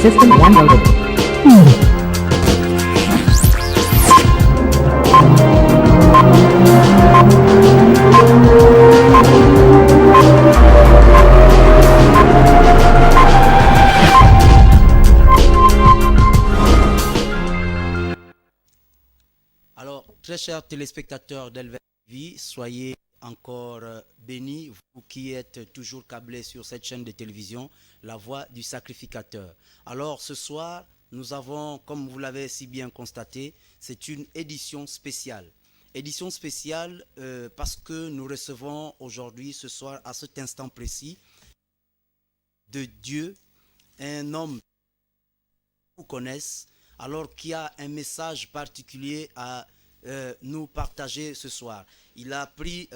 System downloaded. Alors, très chers téléspectateurs d'Elvez TV, soyez encore bénis, vous qui êtes toujours câblés sur cette chaîne de télévision, La Voix du Sacrificateur. Alors, ce soir, nous avons, comme vous l'avez si bien constaté, c'est une édition spéciale. Édition spéciale parce que nous recevons aujourd'hui, ce soir, à cet instant précis, de Dieu, un homme que vous connaissez, alors qui a un message particulier à nous partager ce soir. Il a pris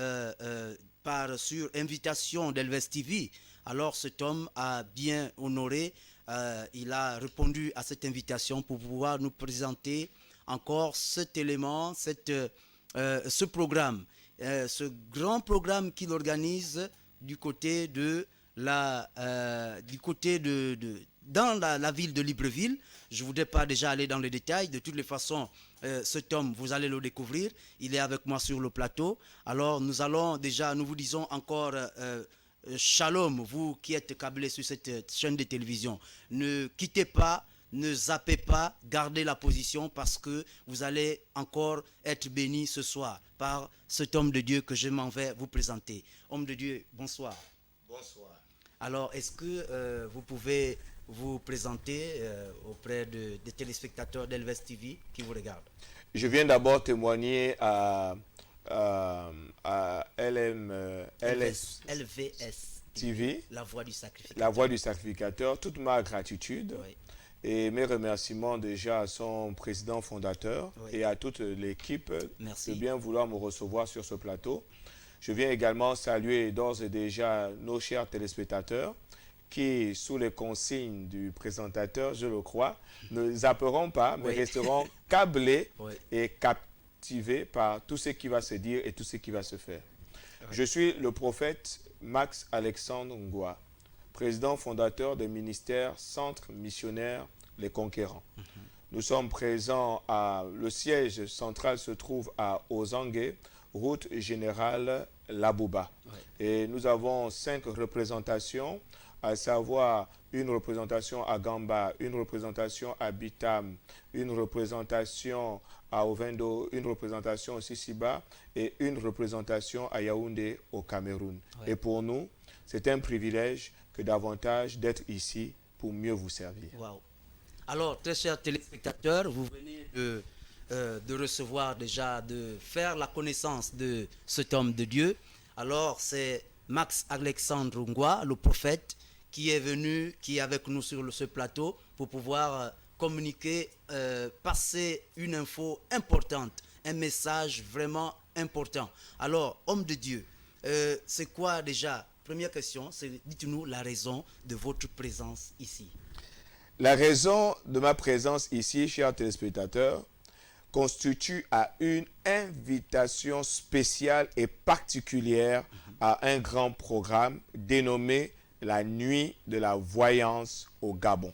sur invitation d'Elvez TV. Alors cet homme a bien honoré, il a répondu à cette invitation pour pouvoir nous présenter encore cet élément, ce programme, ce grand programme qu'il organise du côté de dans la ville de Libreville. Je ne voudrais pas déjà aller dans les détails. De toutes les façons, cet homme, vous allez le découvrir. Il est avec moi sur le plateau. Alors, nous vous disons encore shalom, vous qui êtes câblés sur cette chaîne de télévision. Ne quittez pas, ne zappez pas, gardez la position parce que vous allez encore être bénis ce soir par cet homme de Dieu que je m'en vais vous présenter. Homme de Dieu, bonsoir. Bonsoir. Alors, est-ce que vous pouvez vous présenter auprès des téléspectateurs d'Elvez TV qui vous regardent? Je viens d'abord témoigner à LVS TV, La Voix du Sacrificateur. La Voix du Sacrificateur, toute ma gratitude Oui. et mes remerciements déjà à son président fondateur Oui. et à toute l'équipe Merci. de bien vouloir me recevoir sur ce plateau. Je viens également saluer d'ores et déjà nos chers téléspectateurs qui, sous les consignes du présentateur, je le crois, ne zapperont pas, mais Oui. resteront câblés Oui. et captivés par tout ce qui va se dire et tout ce qui va se faire. Oui. Je suis le prophète Max Alexandre Ngwa, président fondateur des ministères Centre Missionnaire Les Conquérants. Nous sommes présents le siège central se trouve à Ozangue, route générale Labouba. Oui. Et nous avons 5 représentations, à savoir une représentation à Gamba, une représentation à Bitam, une représentation à Ovendo, une représentation au Sisiba et une représentation à Yaoundé au Cameroun. Oui. Et pour nous, c'est un privilège que davantage d'être ici pour mieux vous servir. Wow. Alors, très chers téléspectateurs, vous venez de recevoir déjà, de faire la connaissance de cet homme de Dieu. Alors, c'est Max Alexandre Ngwa, le prophète, qui est venu, qui est avec nous sur ce plateau pour pouvoir communiquer, passer une info importante, un message vraiment important. Alors, homme de Dieu, c'est quoi déjà? Première question, dites-nous la raison de votre présence ici. La raison de ma présence ici, chers téléspectateurs, constitue à une invitation spéciale et particulière à un grand programme dénommé la Nuit de la Voyance au Gabon.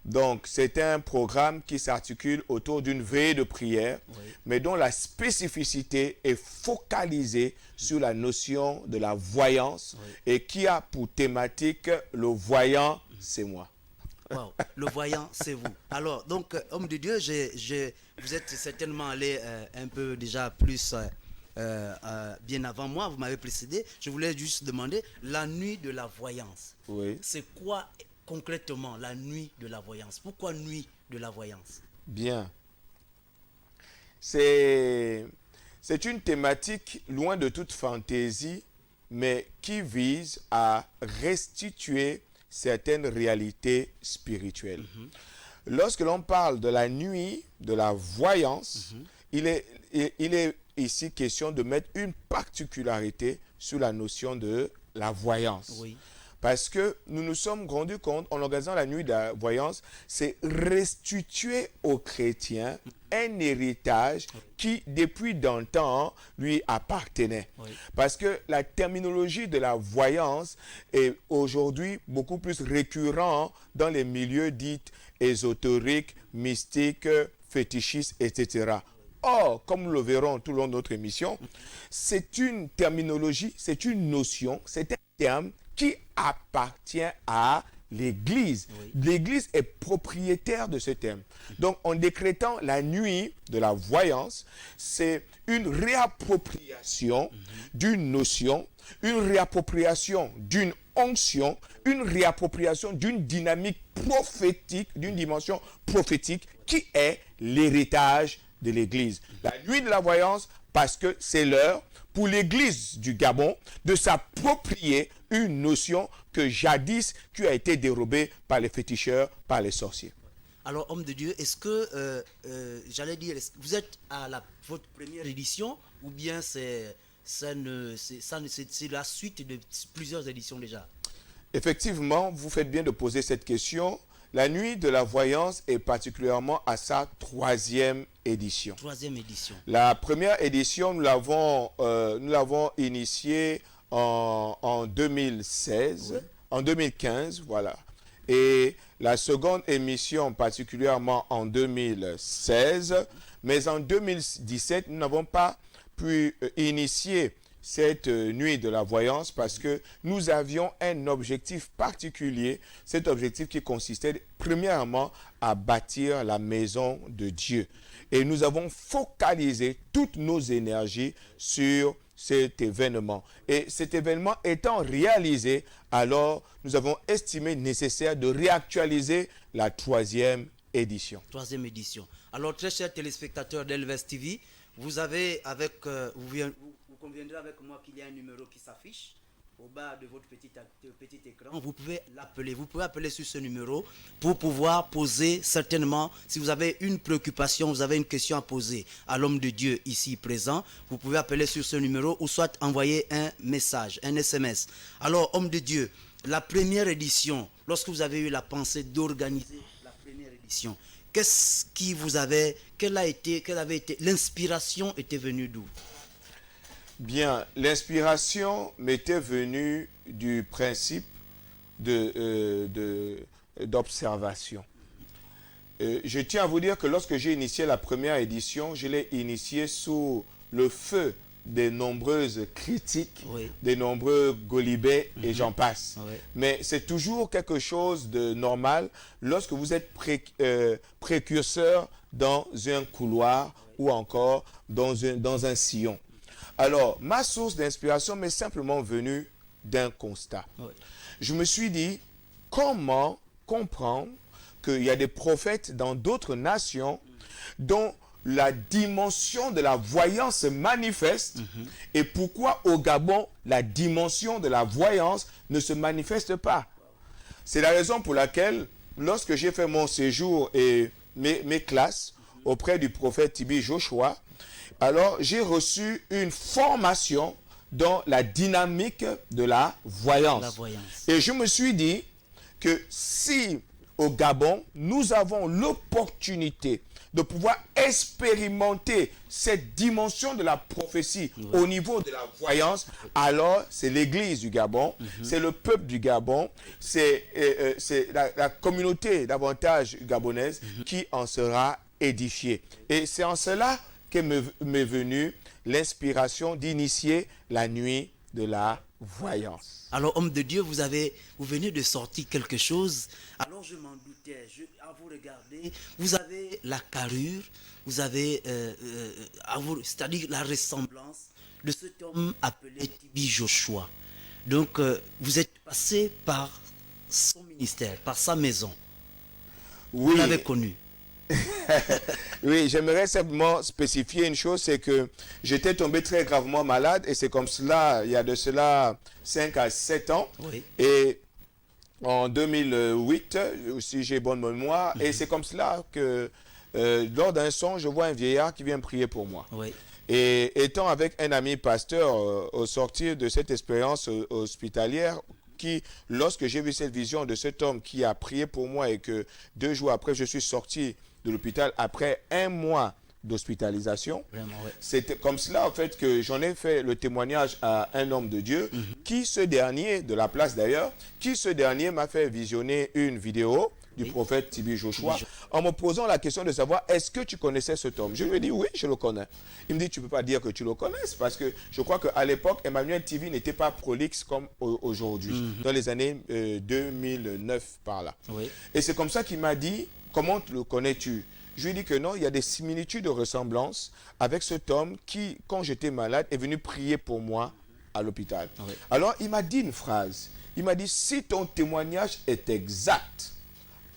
Donc, c'est un programme qui s'articule autour d'une veillée de prière, mais dont la spécificité est focalisée sur la notion de la voyance et qui a pour thématique le voyant, c'est moi. Wow. Le voyant, c'est vous. Alors, donc, homme de Dieu, vous êtes certainement allé un peu déjà plus bien avant moi, vous m'avez précédé. Je voulais juste demander, la nuit de la voyance, Oui. c'est quoi concrètement la nuit de la voyance? Pourquoi nuit de la voyance? Bien. C'est une thématique loin de toute fantaisie, mais qui vise à restituer certaines réalités spirituelles. Lorsque l'on parle de la nuit de la voyance, il est ici question de mettre une particularité sur la notion de la voyance. Oui. Parce que nous nous sommes rendus compte, en organisant la nuit de la voyance, c'est restituer aux chrétiens un héritage qui, depuis longtemps, lui appartenait. Oui. Parce que la terminologie de la voyance est aujourd'hui beaucoup plus récurrente dans les milieux dits ésotériques, mystiques, fétichistes, etc. Or, comme nous le verrons tout au long de notre émission, c'est une terminologie, c'est une notion, c'est un terme qui appartient à l'Église. Oui. L'Église est propriétaire de ce terme. Donc, en décrétant la nuit de la voyance, c'est une réappropriation d'une notion, une réappropriation d'une onction, une réappropriation d'une dynamique prophétique, d'une dimension prophétique qui est l'héritage de l'Église. La nuit de la voyance, parce que c'est l'heure pour l'Église du Gabon de s'approprier une notion que jadis qui a été dérobée par les féticheurs, par les sorciers. Alors, homme de Dieu, est-ce que, j'allais dire, vous êtes à votre première édition ou bien c'est la suite de plusieurs éditions déjà? Effectivement, vous faites bien de poser cette question. La nuit de la voyance est particulièrement à sa 3e édition. 3e édition. La première édition, nous l'avons initiée en 2016, oui. En 2015, voilà. Et la seconde émission, particulièrement en 2016, mais en 2017, nous n'avons pas pu initier cette nuit de la voyance parce que nous avions un objectif particulier, cet objectif qui consistait premièrement à bâtir la maison de Dieu. Et nous avons focalisé toutes nos énergies sur cet événement. Et cet événement étant réalisé, alors nous avons estimé nécessaire de réactualiser la 3e édition. 3e édition. Alors, très chers téléspectateurs d'Elves TV, vous avez vous conviendrez avec moi qu'il y a un numéro qui s'affiche au bas de votre petit écran. Vous pouvez l'appeler. Vous pouvez appeler sur ce numéro pour pouvoir poser certainement, si vous avez une préoccupation, vous avez une question à poser à l'homme de Dieu ici présent, vous pouvez appeler sur ce numéro ou soit envoyer un message, un SMS. Alors, homme de Dieu, la première édition, lorsque vous avez eu la pensée d'organiser la première édition, qu'est-ce qui vous avait, l'inspiration était venue d'où? Bien, l'inspiration m'était venue du principe d'observation. Je tiens à vous dire que lorsque j'ai initié la première édition, je l'ai initiée sous le feu des nombreuses critiques, Oui. des nombreux golibets et j'en passe. Oui. Mais c'est toujours quelque chose de normal lorsque vous êtes précurseur dans un couloir ou encore dans un sillon. Alors, ma source d'inspiration m'est simplement venue d'un constat. Oui. Je me suis dit, comment comprendre qu'il y a des prophètes dans d'autres nations dont la dimension de la voyance se manifeste et pourquoi au Gabon, la dimension de la voyance ne se manifeste pas. C'est la raison pour laquelle, lorsque j'ai fait mon séjour et mes classes auprès du prophète Tibi Joshua, alors j'ai reçu une formation dans la dynamique de la voyance. La voyance. Et je me suis dit que si au Gabon, nous avons l'opportunité de pouvoir expérimenter cette dimension de la prophétie au niveau de la voyance, alors c'est l'Église du Gabon, c'est le peuple du Gabon, c'est la communauté davantage gabonaise qui en sera édifiée. Et c'est en cela qu'est m'est venue l'inspiration d'initier la nuit de la voyance. Alors, homme de Dieu, vous venez de sortir quelque chose. Alors, je m'en doutais. À vous regarder, vous avez la carrure, vous avez, c'est-à-dire la ressemblance de cet homme appelé Tibi Joshua. Donc, vous êtes passé par son ministère, par sa maison. Oui. Vous l'avez connu. Oui, j'aimerais simplement spécifier une chose, c'est que j'étais tombé très gravement malade et c'est comme cela, il y a de cela 5 à 7 ans. Oui. Et en 2008, si j'ai bonne mémoire, et c'est comme cela que lors d'un son, je vois un vieillard qui vient prier pour moi. Oui. Et étant avec un ami pasteur au sortir de cette expérience hospitalière qui, lorsque j'ai vu cette vision de cet homme qui a prié pour moi et que 2 jours après, je suis sorti de l'hôpital après 1 mois d'hospitalisation. Vraiment, ouais. C'était comme cela, en fait, que j'en ai fait le témoignage à un homme de Dieu, qui, ce dernier, de la place d'ailleurs, qui, ce dernier, m'a fait visionner une vidéo du prophète Tibi Joshua, en me posant la question de savoir, est-ce que tu connaissais cet homme? Je lui ai dit, oui, je le connais. Il me dit, tu ne peux pas dire que tu le connaisses, parce que je crois qu'à l'époque, Emmanuel TV n'était pas prolixe comme aujourd'hui, dans les années 2009, par là. Oui. Et c'est comme ça qu'il m'a dit, comment le connais-tu? Je lui ai dit que non, il y a des similitudes de ressemblance avec cet homme qui, quand j'étais malade, est venu prier pour moi à l'hôpital. Oui. Alors, il m'a dit une phrase. Il m'a dit, si ton témoignage est exact,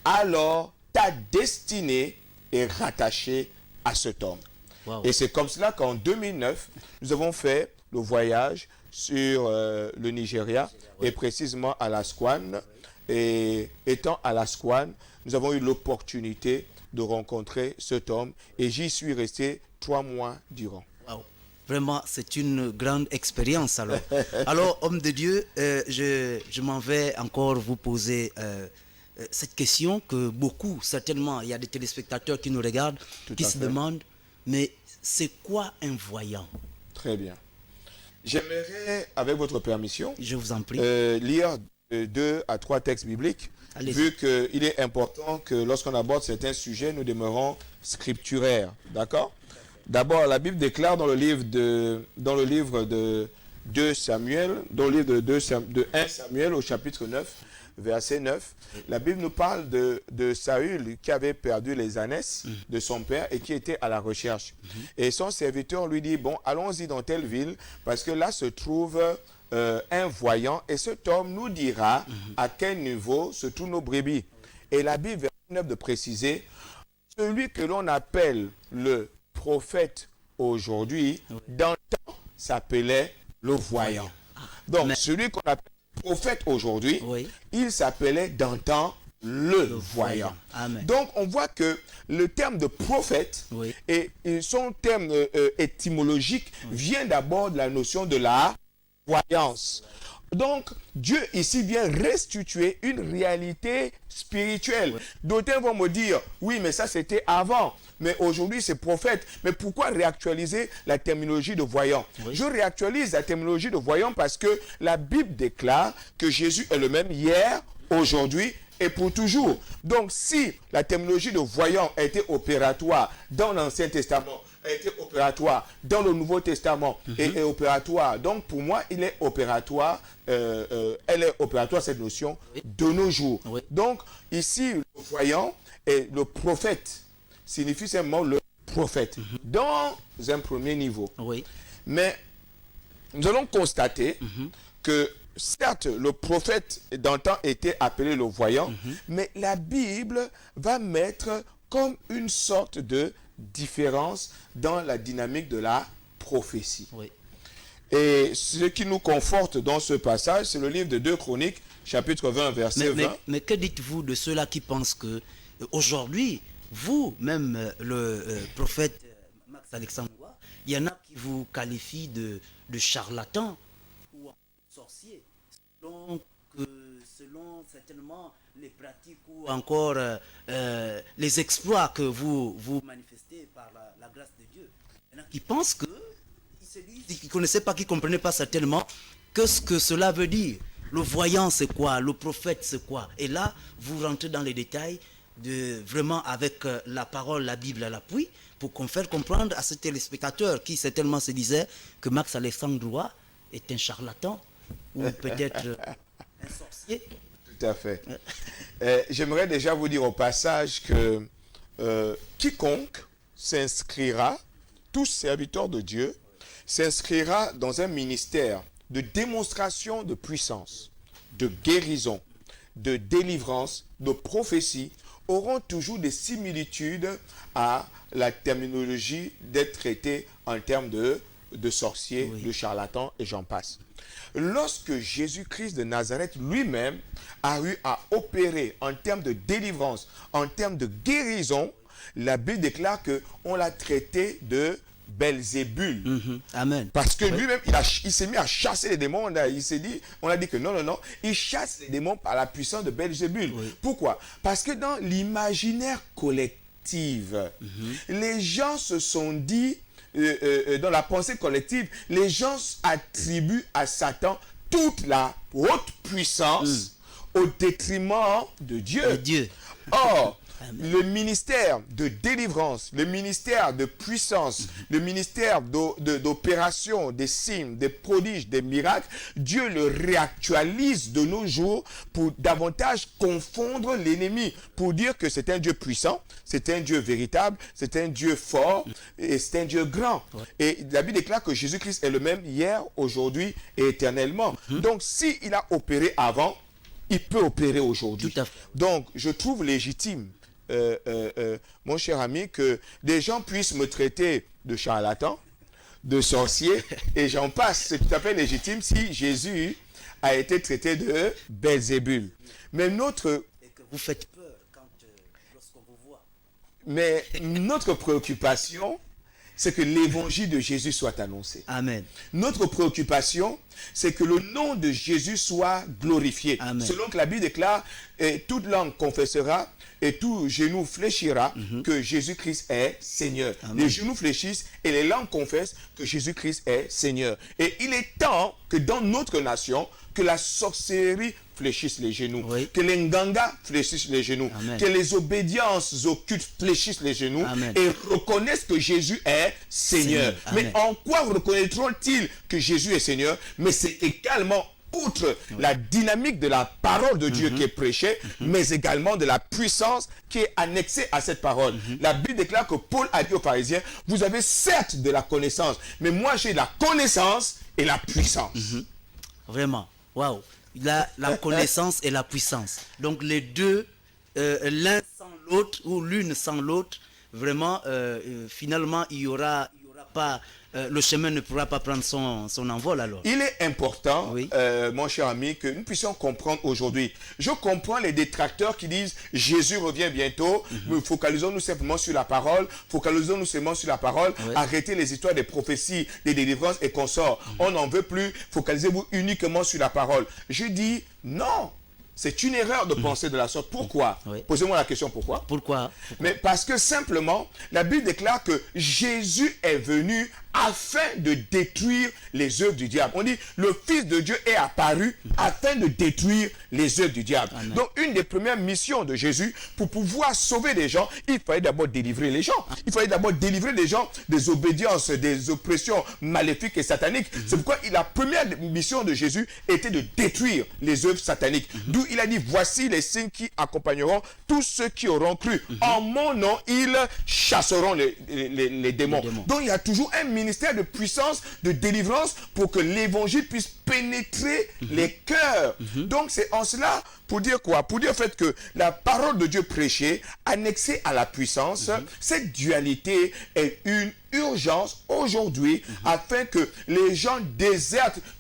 alors ta destinée est rattachée à cet homme. Wow. Et c'est comme cela qu'en 2009, nous avons fait le voyage sur le Nigeria, et précisément à l'Asquan. Et étant à l'Asquan, nous avons eu l'opportunité de rencontrer cet homme et j'y suis resté 3 mois durant. Wow. Vraiment, c'est une grande expérience alors. Alors, homme de Dieu, je m'en vais encore vous poser cette question que beaucoup, certainement, il y a des téléspectateurs qui nous regardent, qui se demandent, mais c'est quoi un voyant? Très bien. J'aimerais, avec votre permission, Je vous en prie. lire 2 à 3 textes bibliques, vu qu'il est important que lorsqu'on aborde certains sujets, nous demeurons scripturaires. D'accord? D'abord, la Bible déclare dans le livre de 2 Samuel, dans le livre de 1 Samuel au chapitre 9, verset 9, la Bible nous parle de Saül qui avait perdu les ânesses de son père et qui était à la recherche. Et son serviteur lui dit, bon, allons-y dans telle ville, parce que là se trouve un voyant, et cet homme nous dira à quel niveau se trouvent nos brebis. Et la Bible, verset 9, de préciser, celui que l'on appelle le prophète aujourd'hui, dans le temps, s'appelait le voyant. Donc, celui qu'on appelle prophète aujourd'hui, il s'appelait dans le temps le voyant. Amen. Donc, on voit que le terme de prophète et son terme étymologique vient d'abord de la notion de la voyance. Donc, Dieu ici vient restituer une réalité spirituelle. D'autres vont me dire, oui, mais ça c'était avant. Mais aujourd'hui, c'est prophète. Mais pourquoi réactualiser la terminologie de voyant? Je réactualise la terminologie de voyant parce que la Bible déclare que Jésus est le même hier, aujourd'hui et pour toujours. Donc, si la terminologie de voyant a été opératoire dans l'Ancien Testament, a été opératoire dans le Nouveau Testament et est opératoire. Donc, pour moi, il est opératoire, elle est opératoire, cette notion, de nos jours. Donc, ici, le voyant et le prophète signifie simplement le prophète dans un premier niveau. Mais nous allons constater que certes, le prophète dans le temps était appelé le voyant, mais la Bible va mettre comme une sorte de différence dans la dynamique de la prophétie. Et ce qui nous conforte dans ce passage, c'est le livre de 2 Chroniques, chapitre 20, verset 20. Mais que dites-vous de ceux-là qui pensent que aujourd'hui, vous, même le prophète Max Alexandre, il y en a qui vous qualifient de charlatan ou sorcier, selon certainement les pratiques ou encore les exploits que vous manifestez par la grâce de Dieu. Il y en a qui pensent que, ils ne connaissaient pas, qui ne comprenaient pas certainement que ce que cela veut dire. Le voyant c'est quoi? Le prophète c'est quoi? Et là, vous rentrez dans les détails vraiment avec la parole, la Bible à l'appui, pour qu'on fasse comprendre à ce téléspectateur qui certainement se disait que Max Alexandre Roy est un charlatan ou peut-être un sorcier. Tout à fait. J'aimerais déjà vous dire au passage que quiconque s'inscrira, tout serviteur de Dieu, s'inscrira dans un ministère de démonstration de puissance, de guérison, de délivrance, de prophétie, auront toujours des similitudes à la terminologie d'être traité en termes de sorcier, de charlatan et j'en passe. Lorsque Jésus-Christ de Nazareth lui-même a eu à opérer en termes de délivrance, en termes de guérison, la Bible déclare qu'on l'a traité de Belzébul. Amen. Parce que lui-même, il s'est mis à chasser les démons. On a dit que non. Il chasse les démons par la puissance de Belzébul. Oui. Pourquoi? Parce que dans l'imaginaire collectif, les gens se sont dit, dans la pensée collective, les gens attribuent à Satan toute la haute puissance au détriment de Dieu. De Dieu. Or, Amen. le ministère de délivrance, le ministère de puissance, le ministère d'opération, des signes, des prodiges, des miracles, Dieu le réactualise de nos jours pour davantage confondre l'ennemi, pour dire que c'est un Dieu puissant, c'est un Dieu véritable, c'est un Dieu fort et c'est un Dieu grand. Et la Bible déclare que Jésus-Christ est le même hier, aujourd'hui et éternellement. Donc, s'il a opéré avant, il peut opérer aujourd'hui. Tout à fait. Donc, je trouve légitime, mon cher ami, que des gens puissent me traiter de charlatan, de sorcier, et j'en passe. C'est tout à fait légitime si Jésus a été traité de Belzébul. Mais notre Et que vous faites peur lorsqu'on vous voit. Mais notre préoccupation, c'est que l'évangile de Jésus soit annoncé. Amen. Notre préoccupation, c'est que le nom de Jésus soit glorifié. Amen. Selon que la Bible déclare, et toute langue confessera et tout genou fléchira que Jésus-Christ est Seigneur. Amen. Les genoux fléchissent et les langues confessent que Jésus-Christ est Seigneur. Et il est temps que dans notre nation, que la sorcellerie fléchisse les genoux, Oui. que les ngangas fléchissent les genoux, Amen. que les obédiences occultes fléchissent les genoux Amen. et reconnaissent que Jésus est Seigneur. Seigneur. Mais Amen. en quoi reconnaîtront-ils que Jésus est Seigneur? Mais c'est également, outre la dynamique de la parole de Dieu qui est prêchée, mais également de la puissance qui est annexée à cette parole. La Bible déclare que Paul a dit aux pharisiens, vous avez certes de la connaissance, mais moi j'ai la connaissance et la puissance. Vraiment. Waouh. La connaissance et la puissance. Donc les deux, l'un sans l'autre ou l'une sans l'autre, vraiment, finalement, il y aura pas, le chemin ne pourra pas prendre son envol alors. Il est important, Oui. mon cher ami, que nous puissions comprendre aujourd'hui. Je comprends les détracteurs qui disent Jésus revient bientôt, mais focalisons-nous simplement sur la parole, focalisons-nous seulement sur la parole, Oui. arrêtez les histoires des prophéties, des délivrances et consorts. On n'en veut plus, focalisez-vous uniquement sur la parole. Je dis non, c'est une erreur de penser de la sorte. Pourquoi? Oui. Posez-moi la question pourquoi. Pourquoi? Mais parce que simplement, la Bible déclare que Jésus est venu afin de détruire les œuvres du diable. On dit, le Fils de Dieu est apparu afin de détruire les œuvres du diable. Amen. Donc, une des premières missions de Jésus, pour pouvoir sauver les gens, il fallait d'abord délivrer les gens. Il fallait d'abord délivrer les gens des obédiences, des oppressions maléfiques et sataniques. C'est pourquoi la première mission de Jésus était de détruire les œuvres sataniques. D'où il a dit, voici les signes qui accompagneront tous ceux qui auront cru. En mon nom, ils chasseront les démons. Donc, il y a toujours un ministère de puissance, de délivrance pour que l'évangile puisse pénétrer les cœurs. Donc c'est en cela, pour dire quoi? Pour dire en fait que la parole de Dieu prêchée, annexée à la puissance, cette dualité est une urgence aujourd'hui afin que les gens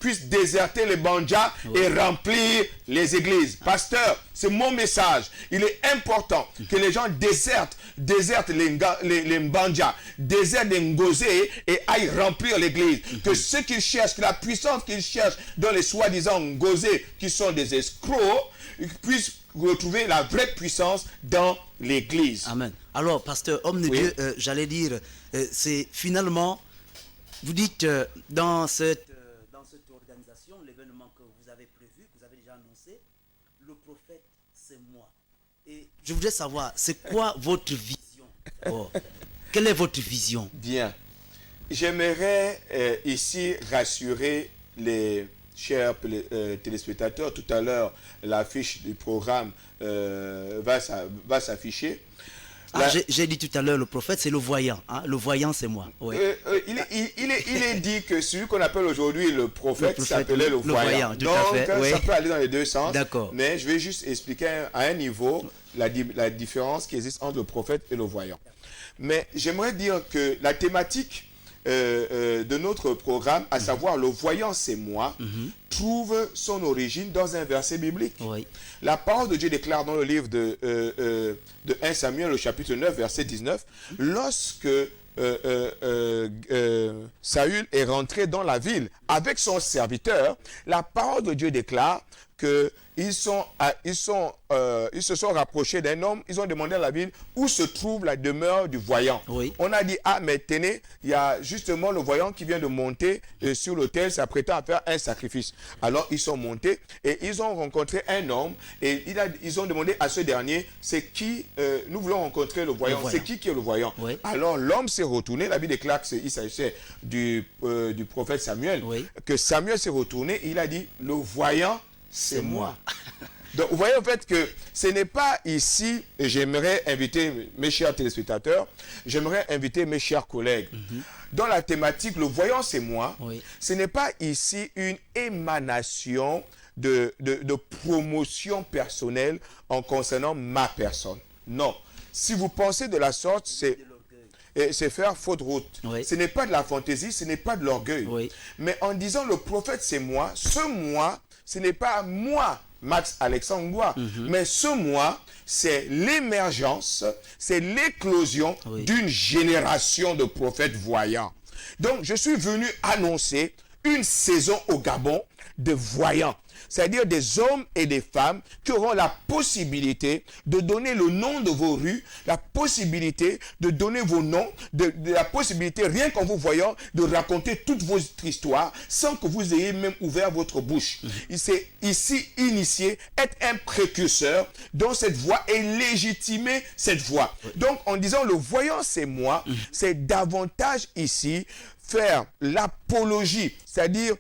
puissent déserter les bandjas et remplir les églises. Pasteur, c'est mon message. Il est important que les gens désertent les bandjas, désertent les ngosés et aillent remplir l'église. Que ceux qu'ils cherchent, que la puissance qu'ils cherchent dans les soi-disant ngosés qui sont des escrocs, puissent retrouver la vraie puissance dans l'église. Amen. Alors, pasteur, homme de Oui. Dieu, j'allais dire, c'est finalement, vous dites dans cette organisation, l'événement que vous avez prévu, que vous avez déjà annoncé, le prophète, c'est moi. Et je voudrais savoir, c'est quoi votre vision? Quelle est votre vision? Bien. J'aimerais ici rassurer les chers téléspectateurs. Tout à l'heure, l'affiche du programme va s'afficher. J'ai dit tout à l'heure, le prophète, c'est le voyant. Hein? Le voyant, c'est moi. Oui. Il est dit que celui qu'on appelle aujourd'hui le prophète s'appelait le voyant. Tout à fait, oui. Ça peut aller dans les deux sens. D'accord. Mais je vais juste expliquer à un niveau la différence qui existe entre le prophète et le voyant. Mais j'aimerais dire que la thématique de notre programme, à savoir le voyant c'est moi, trouve son origine dans un verset biblique. Oui. La parole de Dieu déclare dans le livre de 1 Samuel, le chapitre 9, verset 19, lorsque Saül est rentré dans la ville avec son serviteur, la parole de Dieu déclare que ils se sont rapprochés d'un homme, ils ont demandé à la ville où se trouve la demeure du voyant. Oui. On a dit, ah mais tenez, il y a justement le voyant qui vient de monter sur l'autel, s'apprêtant à faire un sacrifice. Alors ils sont montés et ils ont rencontré un homme et ils ont demandé à ce dernier, c'est qui, nous voulons rencontrer le voyant, c'est qui est le voyant. Oui. Alors l'homme s'est retourné, la Bible déclare qu'il s'agissait du prophète Samuel, Oui. que Samuel s'est retourné et il a dit, le voyant, c'est moi. Donc, vous voyez en fait que ce n'est pas ici, et j'aimerais inviter mes chers téléspectateurs, j'aimerais inviter mes chers collègues. Dans la thématique, le voyant, c'est moi. Oui. Ce n'est pas ici une émanation de promotion personnelle en concernant ma personne. Non. Si vous pensez de la sorte, c'est faire faute route. Oui. Ce n'est pas de la fantaisie, ce n'est pas de l'orgueil. Oui. Mais en disant le prophète, c'est moi, ce moi, ce n'est pas moi, Max Alexandre Ngoua, mais ce moi, c'est l'émergence, c'est l'éclosion d'une génération de prophètes voyants. Donc, je suis venu annoncer une saison au Gabon de voyants. C'est-à-dire des hommes et des femmes qui auront la possibilité de donner le nom de vos rues, la possibilité de donner vos noms, de la possibilité, rien qu'en vous voyant, de raconter toute votre histoire sans que vous ayez même ouvert votre bouche. C'est ici initié, être un précurseur dans cette voie et légitimer cette voie. Donc, en disant le voyant, c'est moi, c'est davantage ici faire l'apologie, c'est-à-dire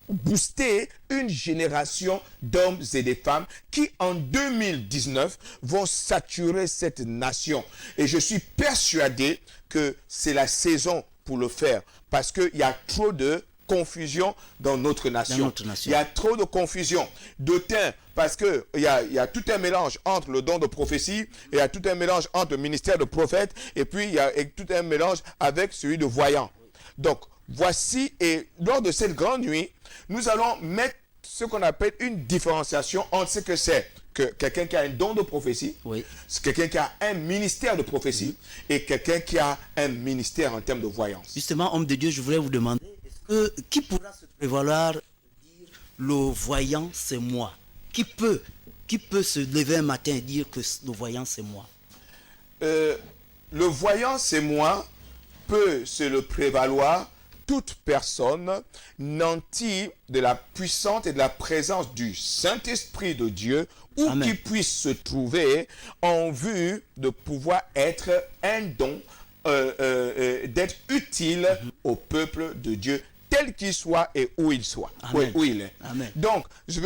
booster une génération d'hommes et de femmes qui en 2019 vont saturer cette nation. Et je suis persuadé que c'est la saison pour le faire parce qu'il y a trop de confusion dans notre nation. Il y a trop de confusion. D'autant, parce qu'il y a tout un mélange entre le don de prophétie, il y a tout un mélange entre le ministère de prophète, et puis il y a tout un mélange avec celui de voyant. Donc, voici, et lors de cette grande nuit, nous allons mettre ce qu'on appelle une différenciation entre ce que c'est que quelqu'un qui a un don de prophétie, quelqu'un qui a un ministère de prophétie, et quelqu'un qui a un ministère en termes de voyance. Justement, homme de Dieu, je voulais vous demander, qui pourra se prévaloir de dire le voyant c'est moi? Qui peut se lever un matin et dire que le voyant c'est moi? Le voyant c'est moi peut se le prévaloir toute personne nantie de la puissance et de la présence du Saint-Esprit de Dieu ou qui puisse se trouver en vue de pouvoir être un don, d'être utile au peuple de Dieu tel qu'il soit et où il soit, où il est. Amen. Donc, je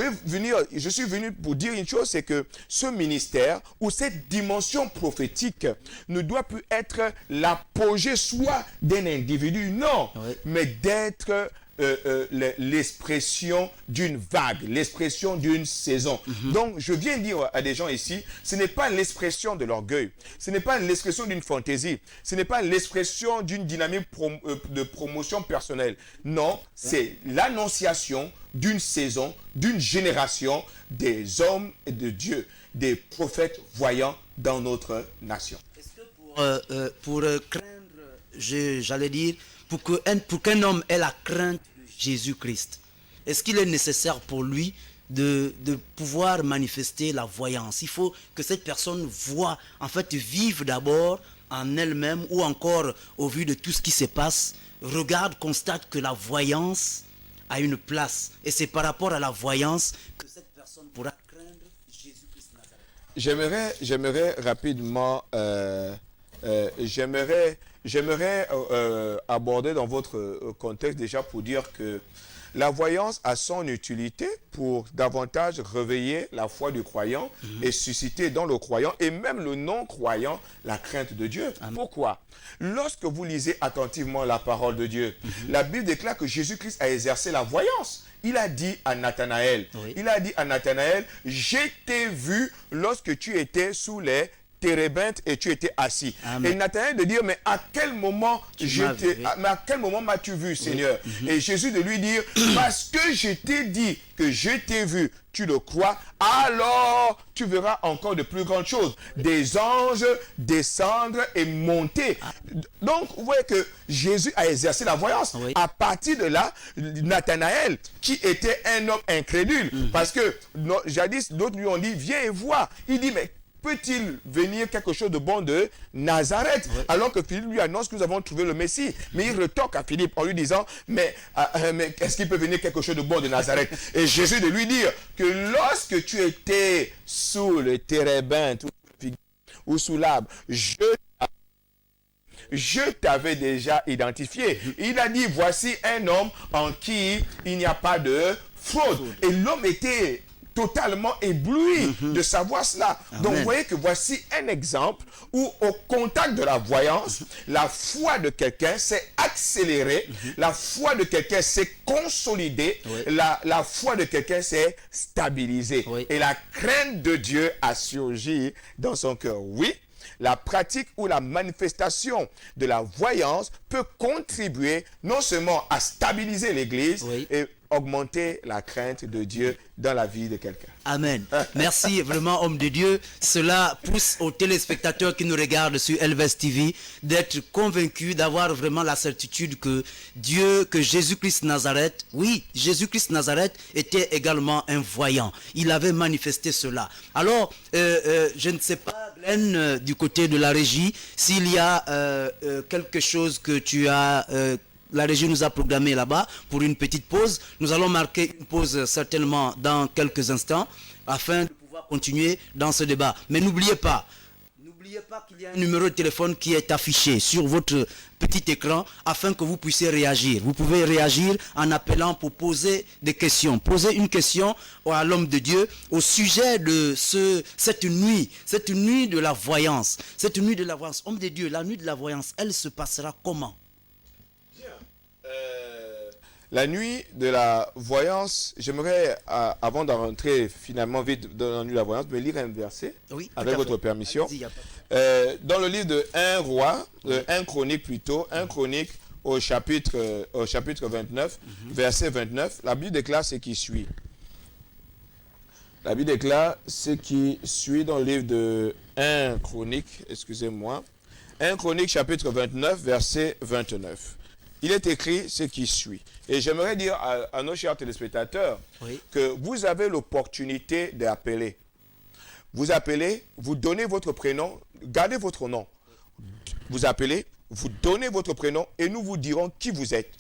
suis venu pour dire une chose, c'est que ce ministère ou cette dimension prophétique ne doit plus être l'apogée soit d'un individu, non, mais d'être l'expression d'une vague, l'expression d'une saison. Donc, je viens dire à des gens ici, ce n'est pas l'expression de l'orgueil, ce n'est pas l'expression d'une fantaisie, ce n'est pas l'expression d'une dynamique de promotion personnelle. Non, c'est l'annonciation d'une saison, d'une génération des hommes et de Dieu, des prophètes voyants dans notre nation. Est-ce que pour craindre, j'allais dire, pour qu'un homme ait la crainte de Jésus-Christ, est-ce qu'il est nécessaire pour lui de pouvoir manifester la voyance? Il faut que cette personne voie, en fait, vive d'abord en elle-même ou encore au vu de tout ce qui se passe, regarde, constate que la voyance a une place. Et c'est par rapport à la voyance que cette personne pourra craindre Jésus-Christ Nazareth. J'aimerais rapidement... J'aimerais aborder dans votre contexte déjà pour dire que la voyance a son utilité pour davantage réveiller la foi du croyant et susciter dans le croyant et même le non-croyant la crainte de Dieu. Pourquoi? Lorsque vous lisez attentivement la parole de Dieu, la Bible déclare que Jésus-Christ a exercé la voyance. Il a dit à Nathanaël, je t'ai vu lorsque tu étais sous les térébinthe et tu étais assis. Amen. Et Nathanaël de dire, mais à quel moment mais à quel moment m'as-tu vu, Seigneur? Et Jésus de lui dire, parce que je t'ai dit que je t'ai vu, tu le crois, alors tu verras encore de plus grandes choses. Des anges descendre et monter. Donc, vous voyez que Jésus a exercé la voyance. Oui. À partir de là, Nathanaël, qui était un homme incrédule, parce que jadis, d'autres lui ont dit, viens et vois. Il dit, mais peut-il venir quelque chose de bon de Nazareth? Alors que Philippe lui annonce que nous avons trouvé le Messie. Mais il retorque à Philippe en lui disant, mais est-ce qu'il peut venir quelque chose de bon de Nazareth? Et Jésus de lui dire que lorsque tu étais sous le térébinthe ou sous l'arbre, je t'avais déjà identifié. Il a dit, voici un homme en qui il n'y a pas de fraude. Et l'homme était totalement ébloui de savoir cela. Amen. Donc vous voyez que voici un exemple où au contact de la voyance, la foi de quelqu'un s'est accélérée, la foi de quelqu'un s'est consolidée, la foi de quelqu'un s'est stabilisée. Oui. Et la crainte de Dieu a surgi dans son cœur. Oui, la pratique ou la manifestation de la voyance peut contribuer non seulement à stabiliser l'Église, Oui. et augmenter la crainte de Dieu dans la vie de quelqu'un. Amen. Merci vraiment, homme de Dieu. Cela pousse aux téléspectateurs qui nous regardent sur Elvest TV d'être convaincus, d'avoir vraiment la certitude que Dieu, que Jésus-Christ Nazareth, oui, Jésus-Christ Nazareth était également un voyant. Il avait manifesté cela. Alors, je ne sais pas, Glenn, du côté de la régie, s'il y a quelque chose que tu as... la régie nous a programmé là-bas pour une petite pause. Nous allons marquer une pause certainement dans quelques instants afin de pouvoir continuer dans ce débat. Mais n'oubliez pas qu'il y a un numéro de téléphone qui est affiché sur votre petit écran afin que vous puissiez réagir. Vous pouvez réagir en appelant pour poser des questions. Poser une question à l'homme de Dieu au sujet de cette nuit de la voyance. Cette nuit de la voyance. Homme de Dieu, la nuit de la voyance, elle se passera comment? La nuit de la voyance, j'aimerais, avant d'en rentrer finalement vite dans la nuit de la voyance, me lire un verset, Oui, avec votre permission. Allez-y, y a pas Dans le livre de 1 roi, 1 chronique plutôt, 1 chronique au chapitre 29, verset 29, la Bible déclare ce qui suit. La Bible déclare ce qui suit dans le livre de 1 chronique, excusez-moi, 1 chronique chapitre 29, verset 29. Il est écrit ce qui suit. Et j'aimerais dire à nos chers téléspectateurs que vous avez l'opportunité d'appeler. Vous appelez, vous donnez votre prénom, gardez votre nom. Vous appelez, vous donnez votre prénom et nous vous dirons qui vous êtes.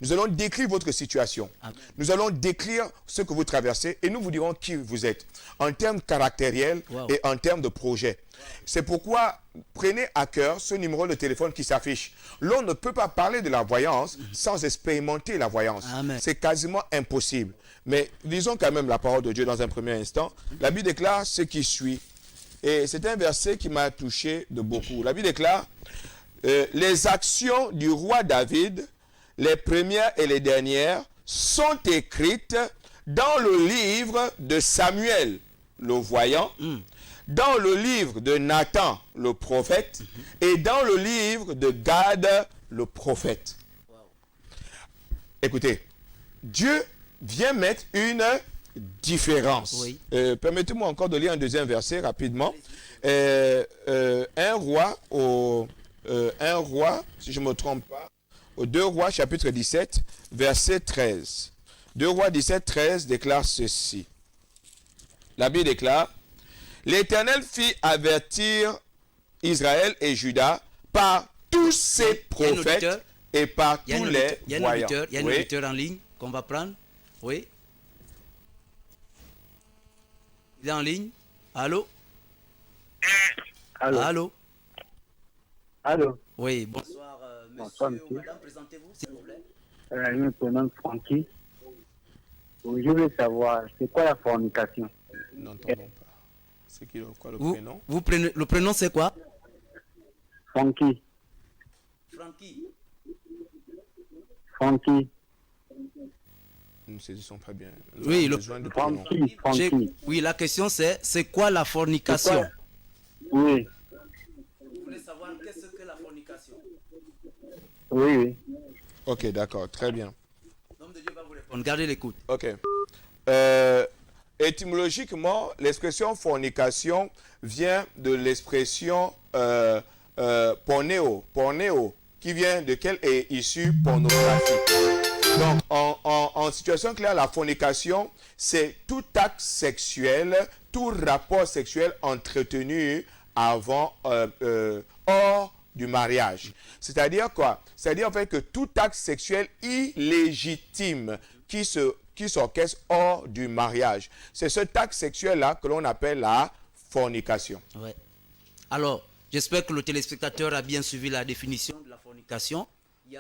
Nous allons décrire votre situation. Amen. Nous allons décrire ce que vous traversez et nous vous dirons qui vous êtes. En termes caractériels et en termes de projet. C'est pourquoi prenez à cœur ce numéro de téléphone qui s'affiche. L'on ne peut pas parler de la voyance sans expérimenter la voyance. C'est quasiment impossible. Mais lisons quand même la parole de Dieu dans un premier instant. La Bible déclare ce qui suit. Et c'est un verset qui m'a touché de beaucoup. La Bible déclare les actions du roi David, les premières et les dernières, sont écrites dans le livre de Samuel, le voyant, dans le livre de Nathan, le prophète, et dans le livre de Gad, le prophète. Écoutez, Dieu vient mettre une différence. Permettez-moi encore de lire un deuxième verset rapidement. Un roi, si je ne me trompe pas, au 2 rois chapitre 17, verset 13. 2 rois 17, 13 déclare ceci. La Bible déclare, l'Éternel fit avertir Israël et Juda par tous ses prophètes et par tous les voyants. Il y a un auditeur en ligne qu'on va prendre. Oui. Il est en ligne. Allô? Allô? Allô? Allô? Oui, bonsoir, Bonsoir, monsieur. monsieur. Madame, présentez-vous, s'il vous plaît. Je me prénomme Francky. Je veux savoir, c'est quoi la fornication? N'entendons pas. C'est quoi le prénom? Vous prenez, le prénom, c'est quoi? Francky. Francky. Francky. Nous ne saisissons pas bien. Oui, le besoin de prénom. Francky. Oui, la question c'est quoi la fornication? Oui. Oui, oui. Ok, d'accord, très bien. L'homme de Dieu va vous répondre. Gardez l'écoute. Ok. Étymologiquement, l'expression fornication vient de l'expression pornéo, qui vient de quelle est issue pornographie. Donc, en situation claire, la fornication, c'est tout acte sexuel, tout rapport sexuel entretenu avant, hors du mariage. C'est-à-dire quoi? C'est-à-dire en fait que tout acte sexuel illégitime qui s'orchestre hors du mariage. C'est ce acte sexuel-là que l'on appelle la fornication. Ouais. Alors, j'espère que le téléspectateur a bien suivi la définition de la fornication. Il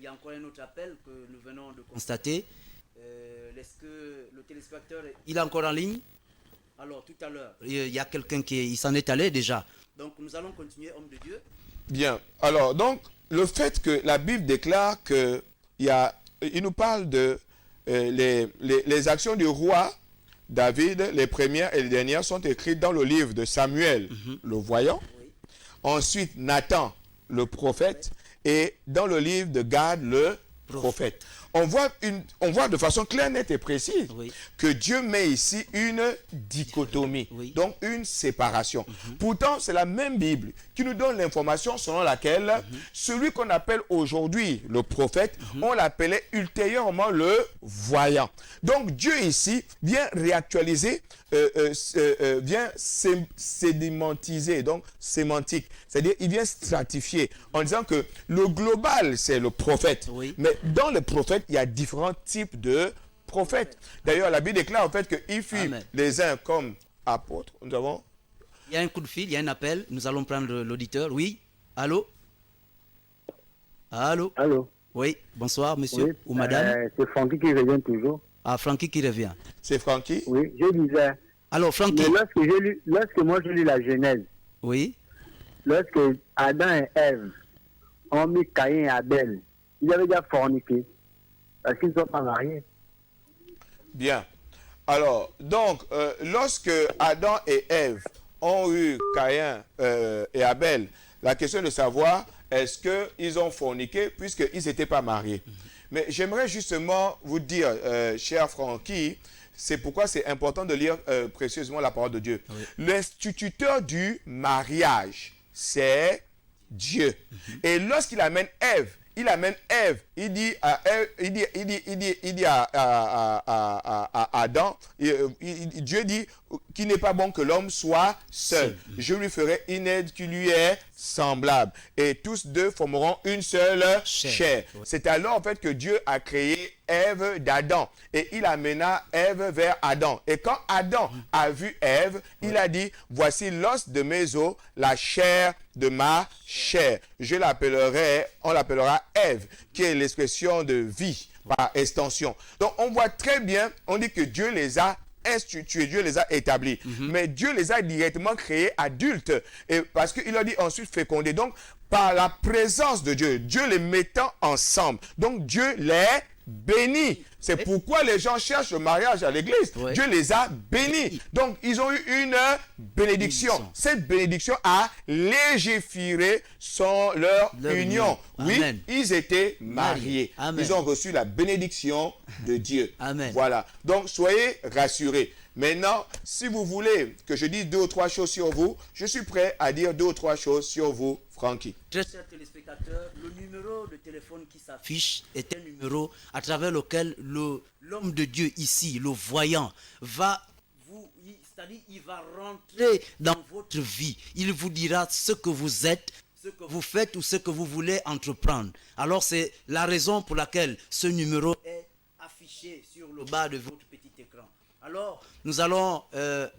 y a encore un autre appel que nous venons de constater. Est-ce que le téléspectateur, il est encore en ligne? Alors, tout à l'heure, il y a quelqu'un qui s'en est allé déjà. Donc, nous allons continuer, homme de Dieu. Bien. Alors, donc, le fait que la Bible déclare que il nous parle de les actions du roi David, les premières et les dernières sont écrites dans le livre de Samuel, le voyant. Oui. Ensuite, Nathan, le prophète. Et dans le livre de Gad, le prophète. On voit de façon claire, nette et précise que Dieu met ici une dichotomie, donc une séparation. Pourtant, c'est la même Bible qui nous donne l'information selon laquelle celui qu'on appelle aujourd'hui le prophète, on l'appelait ultérieurement le voyant. Donc Dieu ici vient réactualiser, vient sédimentiser, donc sémantique, c'est-à-dire il vient stratifier en disant que le global c'est le prophète, mais dans le prophète il y a différents types de prophètes. D'ailleurs la Bible déclare en fait qu'il fut les uns comme apôtres. Nous avons... Il y a un coup de fil, il y a un appel, nous allons prendre l'auditeur. Oui, allô? Allô? Allô? Oui, bonsoir monsieur ou madame. C'est Francky qui revient toujours. Ah, Francky qui revient. C'est Francky? Oui, je disais. Alors Francky. Lorsque moi je lis la Genèse, oui, lorsque Adam et Ève ont mis Caïn et Abel, ils avaient déjà forniqué parce qu'ils ne sont pas mariés. Bien. Alors, donc, lorsque Adam et Ève ont eu Caïn et Abel, la question est de savoir est-ce qu'ils ont forniqué puisqu'ils n'étaient pas mariés. Mais j'aimerais justement vous dire, cher Francky, c'est pourquoi c'est important de lire précieusement la parole de Dieu. L'instituteur du mariage, c'est Dieu. Et lorsqu'il amène Ève, il dit à Adam, Dieu dit qu'il n'est pas bon que l'homme soit seul. Je lui ferai une aide qui lui est semblable. Et tous deux formeront une seule chair. C'est alors en fait que Dieu a créé Ève d'Adam. Et il amena Ève vers Adam. Et quand Adam a vu Ève, il a dit, voici l'os de mes os, la chair de ma chair. On l'appellera Ève, qui est l'expression de vie par extension. Donc on voit très bien, on dit que Dieu les a institués, Dieu les a établis. Mais Dieu les a directement créés adultes. Et parce qu'il a dit ensuite féconder. Donc par la présence de Dieu, Dieu les mettant ensemble. Donc Dieu les bénit. C'est pourquoi les gens cherchent le mariage à l'église. Dieu les a bénis. Donc, ils ont eu une bénédiction. Cette bénédiction a légiféré leur union. Oui, Amen. Ils étaient mariés. Amen. Ils ont reçu la bénédiction de Dieu. Amen. Voilà. Donc, soyez rassurés. Maintenant, si vous voulez que je dise 2 ou 3 choses sur vous, je suis prêt à dire 2 ou 3 choses sur vous, Francky. Très chers téléspectateurs, le numéro de téléphone qui s'affiche est un numéro à travers lequel l'homme de Dieu ici, le voyant, c'est-à-dire il va rentrer dans votre vie. Il vous dira ce que vous êtes, ce que vous faites ou ce que vous voulez entreprendre. Alors c'est la raison pour laquelle ce numéro est affiché sur le bas de votre petit écran. Alors, nous allons, le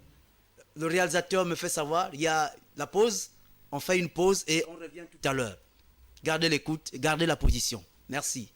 réalisateur me fait savoir, il y a la pause, on fait une pause et on revient tout à l'heure. Gardez l'écoute, gardez la position. Merci.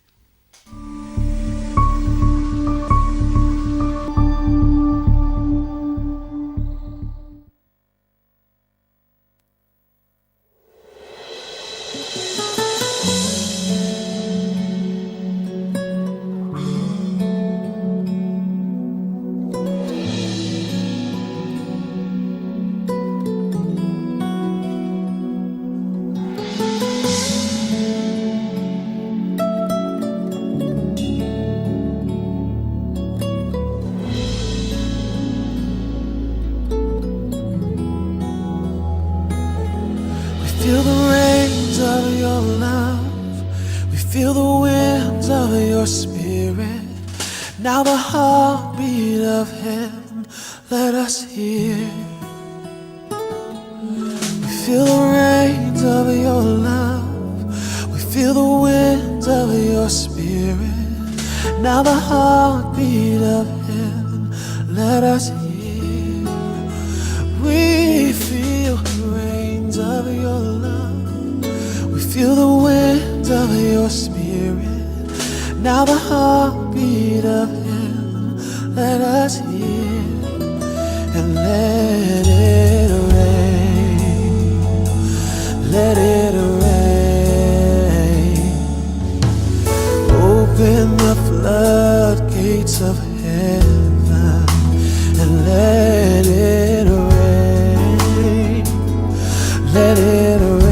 your spirit. Now the heartbeat of heaven, let us hear. We feel the rains of your love. We feel the winds of your spirit. Now the heartbeat of heaven, let us hear. We feel the rains of your love. We feel the winds of your spirit. Now the heartbeat of heaven, let us hear. And let it rain, let it rain. Open the floodgates of heaven and let it rain, let it rain.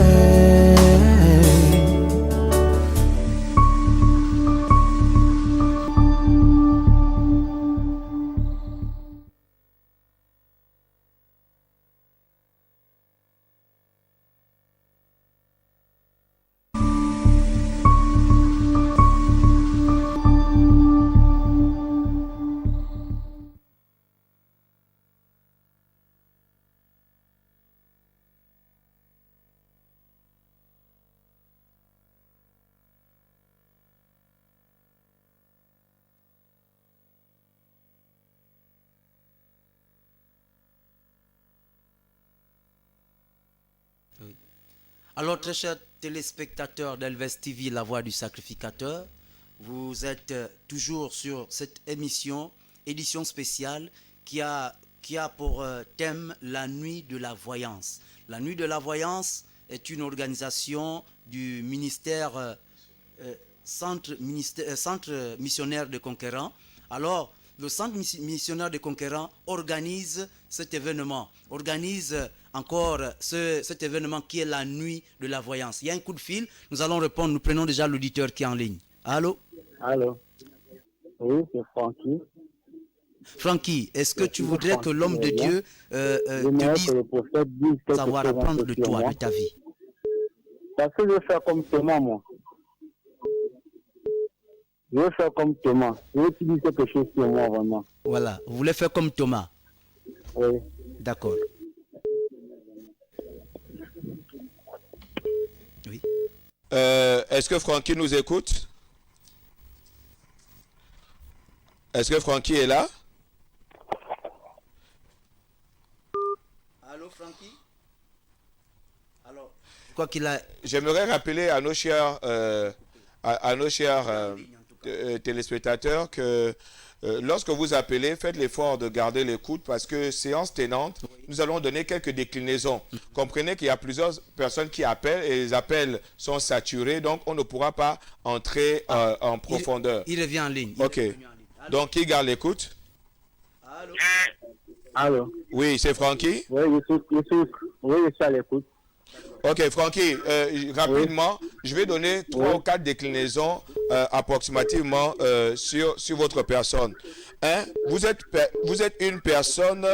Alors, très chers téléspectateurs d'Elves TV, la voix du sacrificateur, vous êtes toujours sur cette émission, édition spéciale, qui a pour thème la nuit de la voyance. La nuit de la voyance est une organisation du ministère, centre missionnaire de Conquérant. Alors, le centre missionnaire de Conquérant organise cet événement, organise encore cet événement qui est la nuit de la voyance. Il y a un coup de fil, nous allons répondre, nous prenons déjà l'auditeur qui est en ligne. Allô? Allô? Oui, c'est Francky. Francky, est-ce que tu voudrais que l'homme de Dieu te dise, savoir apprendre de toi, de ta vie? Parce que je veux faire comme Thomas, moi. Je veux faire comme Thomas. Je veux utiliser quelque chose sur moi, vraiment. Voilà, vous voulez faire comme Thomas? Oui. D'accord. Oui. Est-ce que Francky nous écoute? Est-ce que Francky est là? Allô, Francky? Alors, je crois qu'il a... J'aimerais rappeler à nos chers, téléspectateurs que lorsque vous appelez, faites l'effort de garder l'écoute parce que séance tenante, nous allons donner quelques déclinaisons. Comprenez qu'il y a plusieurs personnes qui appellent et les appels sont saturés, donc on ne pourra pas entrer en profondeur. Il revient en ligne. Ok. Donc, qui garde l'écoute? Allô? Allô? Oui, c'est Francky? Oui, je suis à l'écoute. Ok, Francky, rapidement, je vais donner 3 ou 4 déclinaisons approximativement sur votre personne. Vous êtes une personne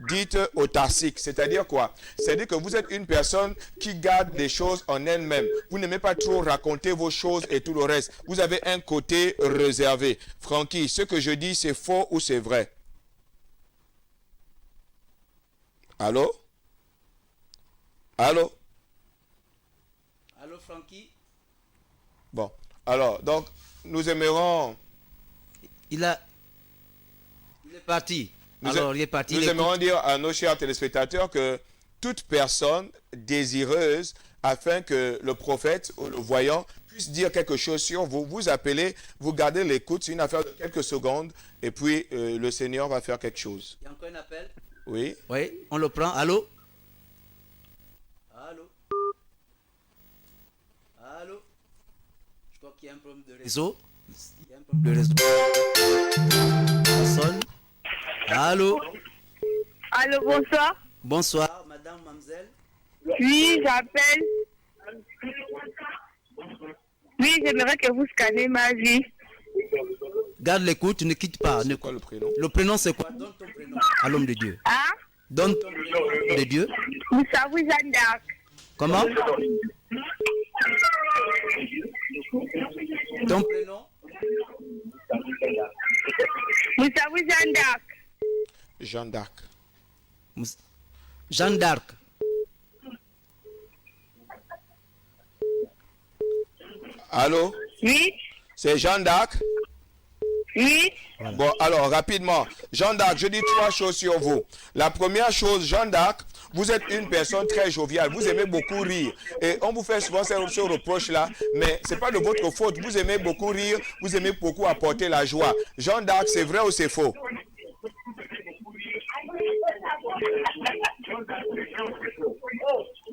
dite autarcique, c'est-à-dire quoi? C'est-à-dire que vous êtes une personne qui garde les choses en elle-même. Vous n'aimez pas trop raconter vos choses et tout le reste. Vous avez un côté réservé. Francky, ce que je dis, c'est faux ou c'est vrai? Allô? Allô? Allô, Francky? Bon, alors, donc, nous aimerons... Il est parti. Il est parti. Nous aimerons dire à nos chers téléspectateurs que toute personne désireuse, afin que le prophète ou le voyant puisse dire quelque chose sur vous, vous appelez, vous gardez l'écoute, c'est une affaire de quelques secondes, et puis le Seigneur va faire quelque chose. Il y a encore un appel? Oui. Oui, on le prend. Allô? Allô? Allô? Je crois qu'il y a un problème de réseau. Il y a un problème de réseau. Ça sonne. Allô? Allô, bonsoir. Bonsoir, madame, mademoiselle. Oui, j'appelle. Oui, j'aimerais que vous scannez ma vie. Garde l'écoute, ne quitte pas. C'est quoi le prénom? Le prénom, c'est quoi? Donne ton prénom à l'homme de Dieu. Hein? Donne ton prénom à l'homme de Dieu. Moussavou Jeanne d'Arc. Comment? Ton prénom? Moussavou Jeanne d'Arc. Jeanne d'Arc. Jeanne d'Arc. Allô? Oui. C'est Jeanne d'Arc? Oui. Bon, alors, rapidement. Jeanne d'Arc, je dis 3 choses sur vous. La première chose, Jeanne d'Arc, vous êtes une personne très joviale. Vous aimez beaucoup rire. Et on vous fait souvent ce reproche-là, mais ce n'est pas de votre faute. Vous aimez beaucoup rire, vous aimez beaucoup apporter la joie. Jeanne d'Arc, c'est vrai ou c'est faux?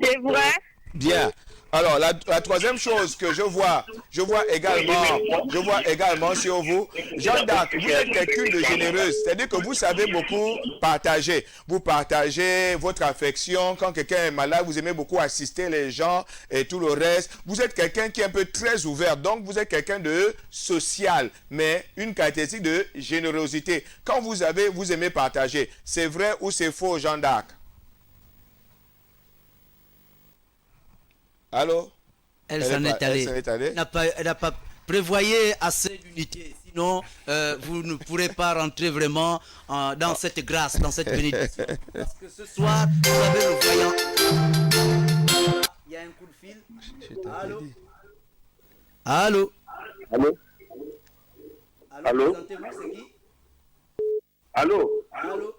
C'est vrai. Bien. Alors, la troisième chose que je vois également sur vous, Jeanne d'Arc, vous êtes quelqu'un de généreuse, c'est-à-dire que vous savez beaucoup partager. Vous partagez votre affection. Quand quelqu'un est malade, vous aimez beaucoup assister les gens et tout le reste. Vous êtes quelqu'un qui est un peu très ouvert, donc vous êtes quelqu'un de social, mais une caractéristique de générosité. Quand vous aimez partager. C'est vrai ou c'est faux, Jeanne d'Arc? Allô? Elle s'en est allée. Elle n'a pas prévoyez assez d'unité. Sinon, vous ne pourrez pas rentrer vraiment dans cette grâce, dans cette bénédiction. Parce que ce soir, vous avez le voyant. Il y a un coup de fil. Allô? Allô? Allô? Allô? Présentez-vous, c'est qui? Allô? Allô?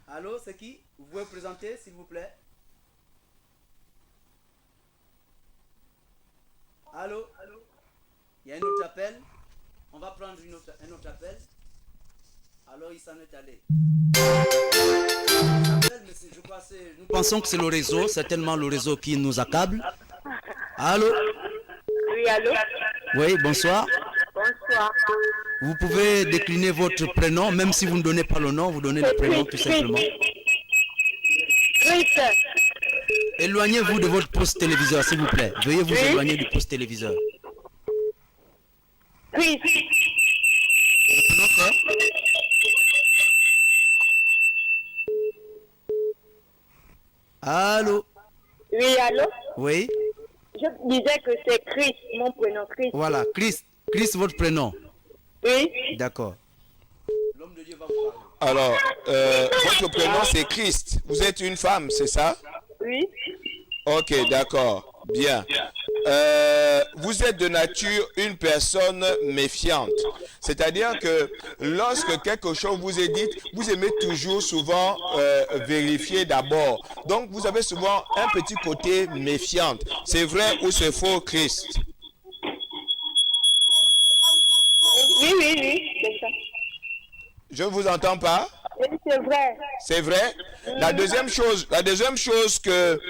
Allô, c'est qui? Vous pouvez présenter, s'il vous plaît? Allô? Il y a un autre appel. On va prendre un autre appel. Alors, il s'en est allé. Nous pensons que c'est le réseau, certainement le réseau qui nous accable. Allô? Oui, allô? Oui, bonsoir. Bonsoir. Vous pouvez décliner votre prénom, même si vous ne donnez pas le nom, vous donnez le prénom tout simplement. Chris. Éloignez-vous de votre poste téléviseur, s'il vous plaît. Veuillez vous éloigner du poste téléviseur. Chris. Le prénom c'est? Allô? Oui, allô? Oui? Je disais que c'est Chris, mon prénom Chris. Voilà, Chris, votre prénom. Oui. D'accord. L'homme de Dieu va vous parler. Alors, votre prénom c'est Christ. Vous êtes une femme, c'est ça? Oui. Ok, d'accord. Bien. Vous êtes de nature une personne méfiante. C'est-à-dire que lorsque quelque chose vous est dit, vous aimez toujours souvent vérifier d'abord. Donc, vous avez souvent un petit côté méfiante. C'est vrai ou c'est faux, Christ? Oui, c'est ça. Je ne vous entends pas. Oui, c'est vrai. C'est vrai. La deuxième chose que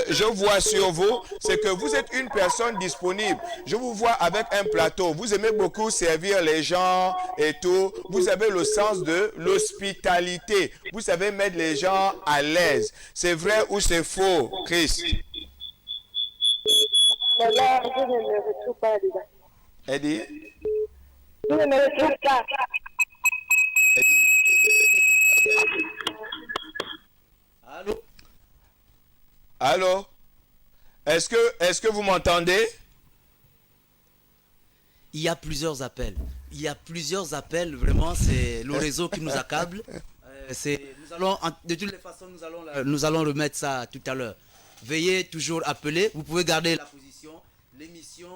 je vois sur vous, c'est que vous êtes une personne disponible. Je vous vois avec un plateau. Vous aimez beaucoup servir les gens et tout. Vous avez le sens de l'hospitalité. Vous savez mettre les gens à l'aise. C'est vrai ou c'est faux, Christ? Mais là, je ne me retrouve pas dedans. Eddie? Je ne me retrouve pas. Allô? Allô? Est-ce que vous m'entendez? Il y a plusieurs appels. Vraiment, c'est le réseau qui nous accable. De toutes les façons, nous allons remettre ça tout à l'heure. Veuillez toujours appeler. Vous pouvez garder la position. L'émission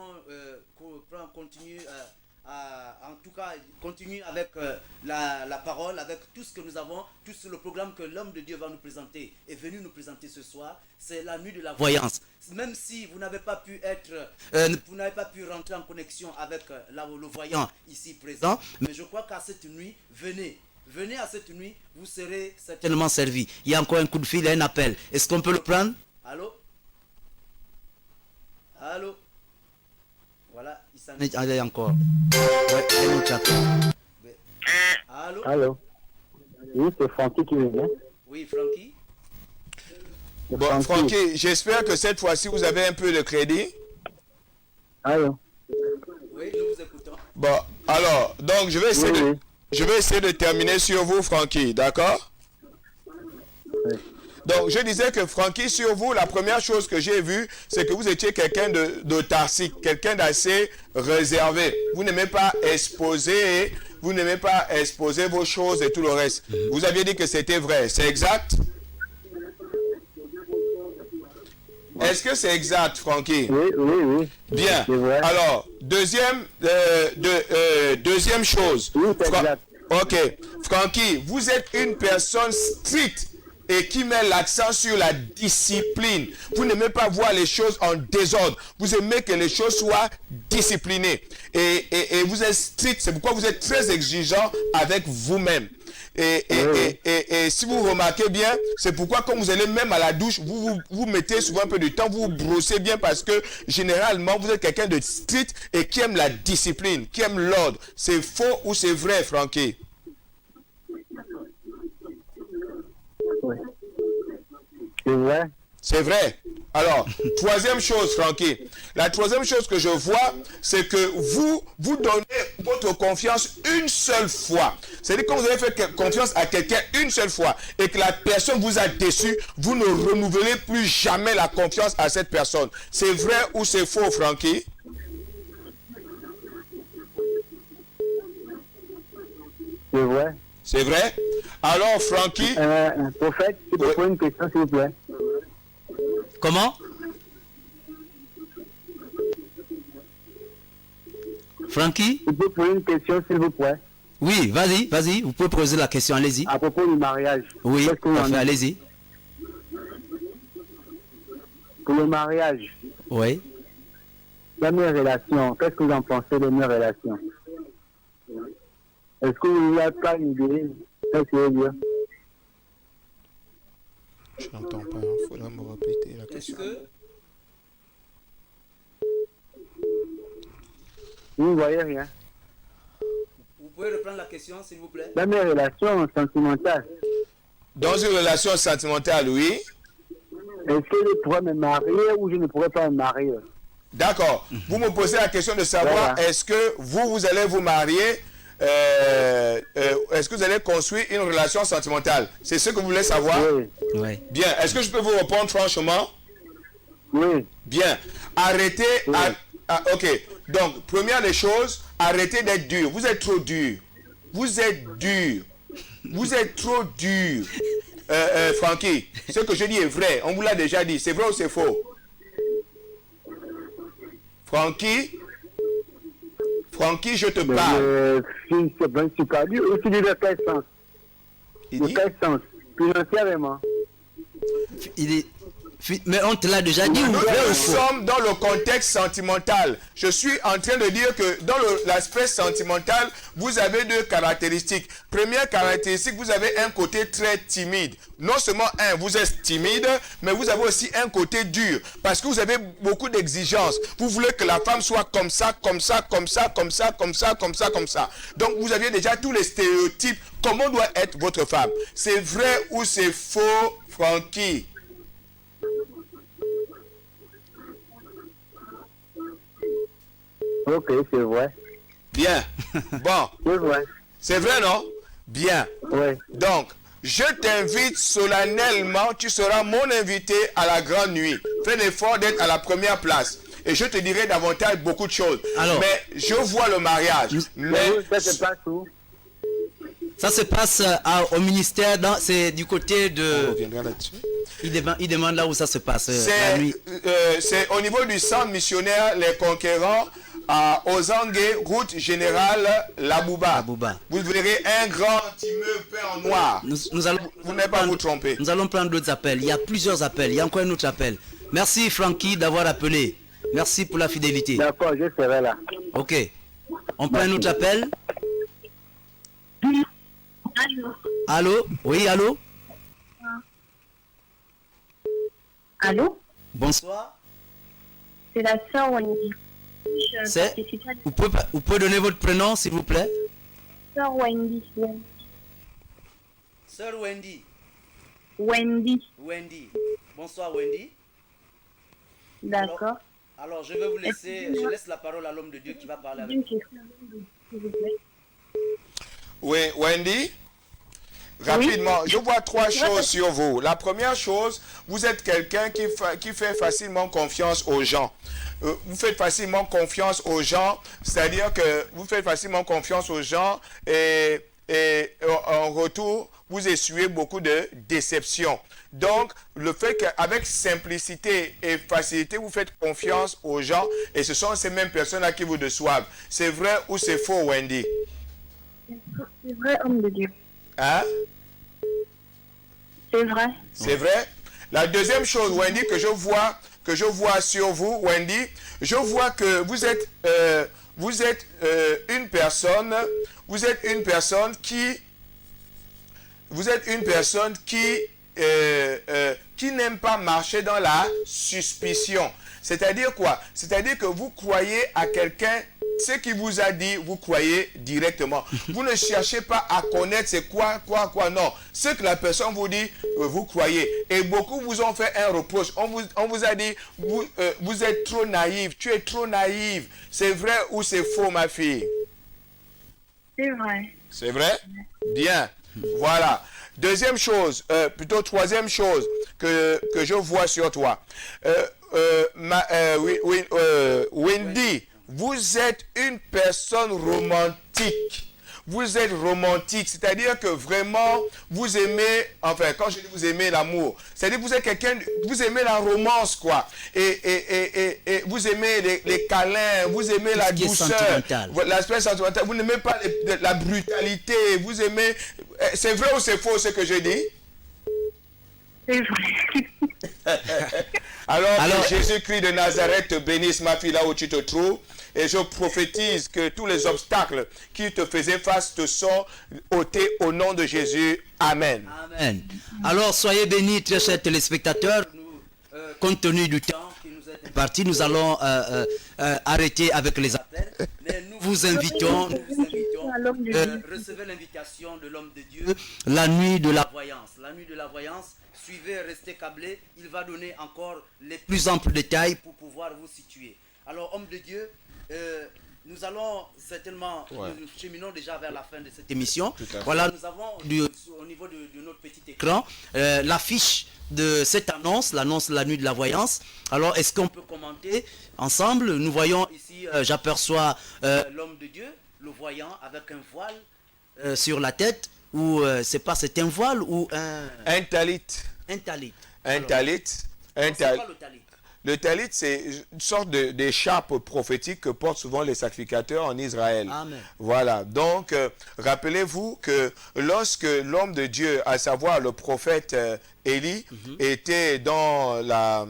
continue. En tout cas, continue avec la parole, avec tout ce que nous avons, tout le programme que l'homme de Dieu va nous présenter, est venu nous présenter ce soir. C'est la nuit de la voyance. Même si vous n'avez pas pu rentrer en connexion avec le voyant ici présent, mais je crois qu'à cette nuit, venez à cette nuit, vous serez certainement servi. Il y a encore un coup de fil et un appel. Est-ce qu'on peut le prendre? Allô? Voilà, il s'en est allé encore. Ouais, un autre appel. Allô? Allô? Oui, c'est Francky qui vient. Oui, Francky? Bon, Francky, j'espère que cette fois-ci, vous avez un peu de crédit. Allô? Oui, nous vous écoutons. Bon, alors, donc je vais essayer de terminer sur vous, Francky, d'accord? Oui. Donc, je disais que Francky, sur vous, la première chose que j'ai vue, c'est que vous étiez quelqu'un d'autarcique, quelqu'un d'assez réservé. Vous n'aimez pas exposer vos choses et tout le reste. Vous aviez dit que c'était vrai, c'est exact? Est-ce que c'est exact, Francky? Oui. Bien. C'est vrai. Alors, deuxième chose. Oui, c'est exact. Ok. Francky, vous êtes une personne stricte et qui met l'accent sur la discipline. Vous n'aimez pas voir les choses en désordre. Vous aimez que les choses soient disciplinées. Et vous êtes strict. C'est pourquoi vous êtes très exigeant avec vous-même. Et si vous remarquez bien, c'est pourquoi quand vous allez même à la douche, vous mettez souvent un peu de temps, vous vous brossez bien parce que généralement, vous êtes quelqu'un de strict et qui aime la discipline, qui aime l'ordre. C'est faux ou c'est vrai, Francky? Oui. C'est vrai. C'est vrai. Alors, troisième chose, Francky. La troisième chose que je vois, c'est que vous donnez votre confiance une seule fois. C'est-à-dire que quand vous avez fait confiance à quelqu'un une seule fois et que la personne vous a déçu, vous ne renouvelez plus jamais la confiance à cette personne. C'est vrai ou c'est faux, Francky? C'est vrai. C'est vrai? Alors, Francky... Prophète, tu peux poser une question, s'il vous plaît? Comment? Francky? Tu peux poser une question, s'il vous plaît? Oui, vas-y, vous pouvez poser la question, allez-y. À propos du mariage. Oui, Qu'est-ce que vous en parfait, dites? allez-y. Pour le mariage, Oui. la meilleure relation, qu'est-ce que vous en pensez de mes relations? Est-ce que vous n'avez pas une idée? Qu'est-ce que je veux dire? Je n'entends pas, il faudra me répéter la Est-ce question. que... Vous ne voyez rien. Vous pouvez reprendre la question, s'il vous plaît? La meilleure relation sentimentale. Dans une relation sentimentale, oui. Est-ce que je pourrais me marier ou je ne pourrais pas me marier? D'accord. Vous me posez la question de savoir, Voilà. est-ce que vous allez vous marier, est-ce que vous allez construire une relation sentimentale? C'est ce que vous voulez savoir? Oui. Oui. Bien. Est-ce que je peux vous répondre franchement? Oui. Bien. Arrêtez. Oui. Ok. Donc, première des choses, arrêtez d'être dur. Vous êtes trop dur. Vous êtes dur. Vous êtes trop dur. Francky, ce que je dis est vrai. On vous l'a déjà dit. C'est vrai ou c'est faux? Francky, je te parle. Si c'est bien super dur, et tu dis de quel sens? Il De dit, quel sens? Financièrement. Il est... Mais on te l'a déjà dit, nous, ou vrai ou nous faux? sommes dans le contexte sentimental. Je suis en train de dire que dans l'aspect sentimental, vous avez deux caractéristiques. Première caractéristique, vous avez un côté très timide. Non seulement vous êtes timide, mais vous avez aussi un côté dur. Parce que vous avez beaucoup d'exigences. Vous voulez que la femme soit comme ça, comme ça, comme ça, comme ça, comme ça, comme ça, comme ça. Donc vous aviez déjà tous les stéréotypes. Comment doit être votre femme? C'est vrai ou c'est faux, Francky? Ok, c'est vrai. Bien. Bon, C'est vrai. c'est vrai, non? Bien. Oui. Donc, je t'invite solennellement, tu seras mon invité à la grande nuit. Fais l'effort d'être à la première place. Et je te dirai davantage beaucoup de choses. Alors, mais je vois le mariage. Mais Ça se passe où? ça se passe au ministère, c'est du côté on de... reviendra là-dessus. Il demande là où ça se passe la nuit. C'est au niveau du centre missionnaire Les Conquérants à Ozangue, route générale Labouba. Labouba. Vous verrez un grand immeuble peint en noir. Nous allons... Vous n'allez pas vous tromper. Nous allons prendre d'autres appels. Il y a plusieurs appels. Il y a encore un autre appel. Merci Francky d'avoir appelé. Merci pour la fidélité. D'accord, je serai là. Ok. On prend un autre appel. Allô? Oui, allô? Allô? Bonsoir. C'est la sœur Wendy. C'est... Vous pouvez donner votre prénom, s'il vous plaît? Sœur Wendy. Sœur Wendy. Wendy. Wendy. Bonsoir Wendy. D'accord. Alors, je vais vous laisser... Je laisse la parole à l'homme de Dieu qui va parler avec Une vous. question, s'il vous plaît. Oui, Wendy, Rapidement, je vois trois choses sur vous. La première chose, vous êtes quelqu'un qui fait facilement confiance aux gens. Vous faites facilement confiance aux gens, c'est-à-dire que vous faites facilement confiance aux gens et en retour, vous essuyez beaucoup de déceptions. Donc, le fait qu'avec simplicité et facilité, vous faites confiance aux gens et ce sont ces mêmes personnes-là qui vous déçoivent. C'est vrai ou c'est faux, Wendy? C'est vrai, homme de Dieu. Hein? C'est vrai. C'est vrai? La deuxième chose, Wendy, que je vois sur vous, Wendy, je vois que vous êtes une personne qui n'aime pas marcher dans la suspicion. C'est-à-dire quoi? C'est-à-dire que vous croyez à quelqu'un, ce qu'il vous a dit, vous croyez directement. Vous ne cherchez pas à connaître c'est quoi, non. Ce que la personne vous dit, vous croyez. Et beaucoup vous ont fait un reproche. On vous a dit, vous êtes trop naïve, tu es trop naïve. C'est vrai ou c'est faux, ma fille? C'est vrai. C'est vrai? Bien. Voilà. Deuxième chose, plutôt troisième chose que je vois sur toi. Wendy, vous êtes une personne romantique. Vous êtes romantique, c'est-à-dire que vraiment, vous aimez, enfin, quand je dis vous aimez l'amour, c'est-à-dire que vous êtes quelqu'un, vous aimez la romance, quoi. Et vous aimez les câlins, vous aimez la douceur, l'aspect sentimental. Vous n'aimez pas la brutalité, vous aimez... C'est vrai ou c'est faux ce que je dis? C'est vrai. Alors que Jésus-Christ de Nazareth te bénisse, ma fille, là où tu te trouves. Et je prophétise que tous les obstacles qui te faisaient face te sont ôtés au nom de Jésus. Amen. Amen. Alors, soyez bénis, très chers téléspectateurs. Compte tenu du temps qui nous est imparti, nous allons arrêter avec les appels. Mais nous vous invitons, recevez l'invitation de l'homme de Dieu, la nuit de la voyance. La nuit de la voyance, suivez, restez câblés. Il va donner encore les plus amples détails pour pouvoir vous situer. Alors, homme de Dieu, nous allons certainement, nous cheminons déjà vers la fin de cette émission. Voilà, nous avons au niveau de notre petit écran l'affiche de cette annonce, l'annonce de la nuit de la voyance. Alors, est-ce qu'on peut commenter ensemble? Nous voyons ici, j'aperçois l'homme de Dieu, le voyant, avec un voile sur la tête, ou c'est un voile ou un talit. Un talit. Un talit. Un talit. Le talit? Le talit, c'est une sorte d'écharpe prophétique que portent souvent les sacrificateurs en Israël. Amen. Voilà. Donc, rappelez-vous que lorsque l'homme de Dieu, à savoir le prophète Élie, était dans la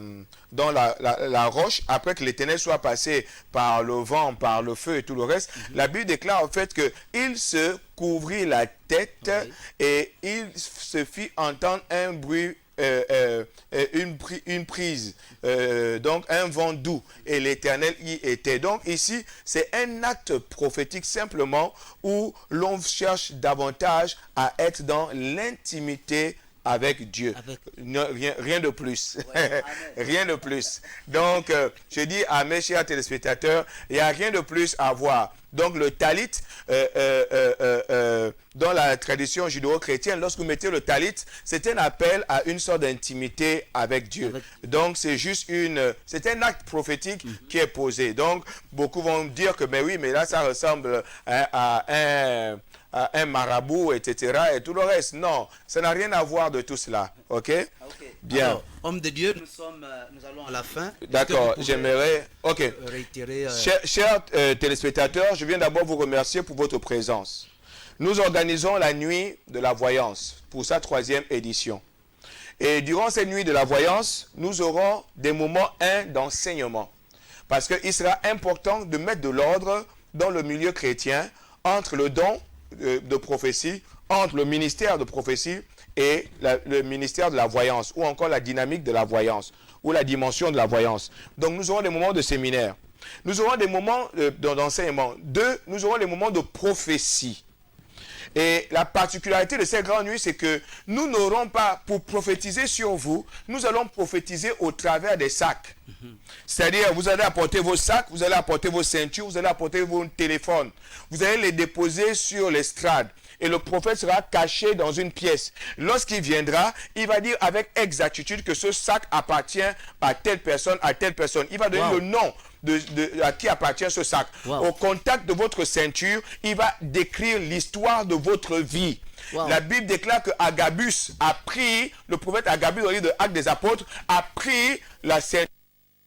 roche, après que l'Éternel soit passé par le vent, par le feu et tout le reste, la Bible déclare en fait qu'il se couvrit la tête et il se fit entendre un bruit, une prise, donc un vent doux, et l'Éternel y était. Donc ici, c'est un acte prophétique simplement où l'on cherche davantage à être dans l'intimité avec Dieu. Rien de plus. Ouais, rien de plus. Donc, je dis à mes chers téléspectateurs, il n'y a rien de plus à voir. Donc, le talit, dans la tradition judéo-chrétienne, lorsque vous mettez le talit, c'est un appel à une sorte d'intimité avec Dieu. Donc, c'est juste c'est un acte prophétique qui est posé. Donc, beaucoup vont dire que, mais oui, mais là, ça ressemble à un marabout, etc. et tout le reste. Non, ça n'a rien à voir de tout cela. Ok? Bien. Alors, homme de Dieu, nous allons à la fin. D'accord, j'aimerais réitérer. Chers téléspectateurs, je viens d'abord vous remercier pour votre présence. Nous organisons la nuit de la voyance pour sa 3e édition. Et durant cette nuit de la voyance, nous aurons des moments d'enseignement. Parce qu'il sera important de mettre de l'ordre dans le milieu chrétien entre le don de prophétie, entre le ministère de prophétie et le ministère de la voyance, ou encore la dynamique de la voyance, ou la dimension de la voyance. Donc nous aurons des moments de séminaire. Nous aurons des moments d'enseignement. Nous aurons des moments de prophétie. Et la particularité de cette grande nuit, c'est que nous n'aurons pas, pour prophétiser sur vous, nous allons prophétiser au travers des sacs. C'est-à-dire, vous allez apporter vos sacs, vous allez apporter vos ceintures, vous allez apporter vos téléphones. Vous allez les déposer sur l'estrade. Et le prophète sera caché dans une pièce. Lorsqu'il viendra, il va dire avec exactitude que ce sac appartient à telle personne, à telle personne. Il va donner le nom à qui appartient ce sac. Au contact de votre ceinture, il va décrire l'histoire de votre vie. La Bible déclare que Agabus a pris, le prophète Agabus, dans le livre de Actes des Apôtres, a pris la ceinture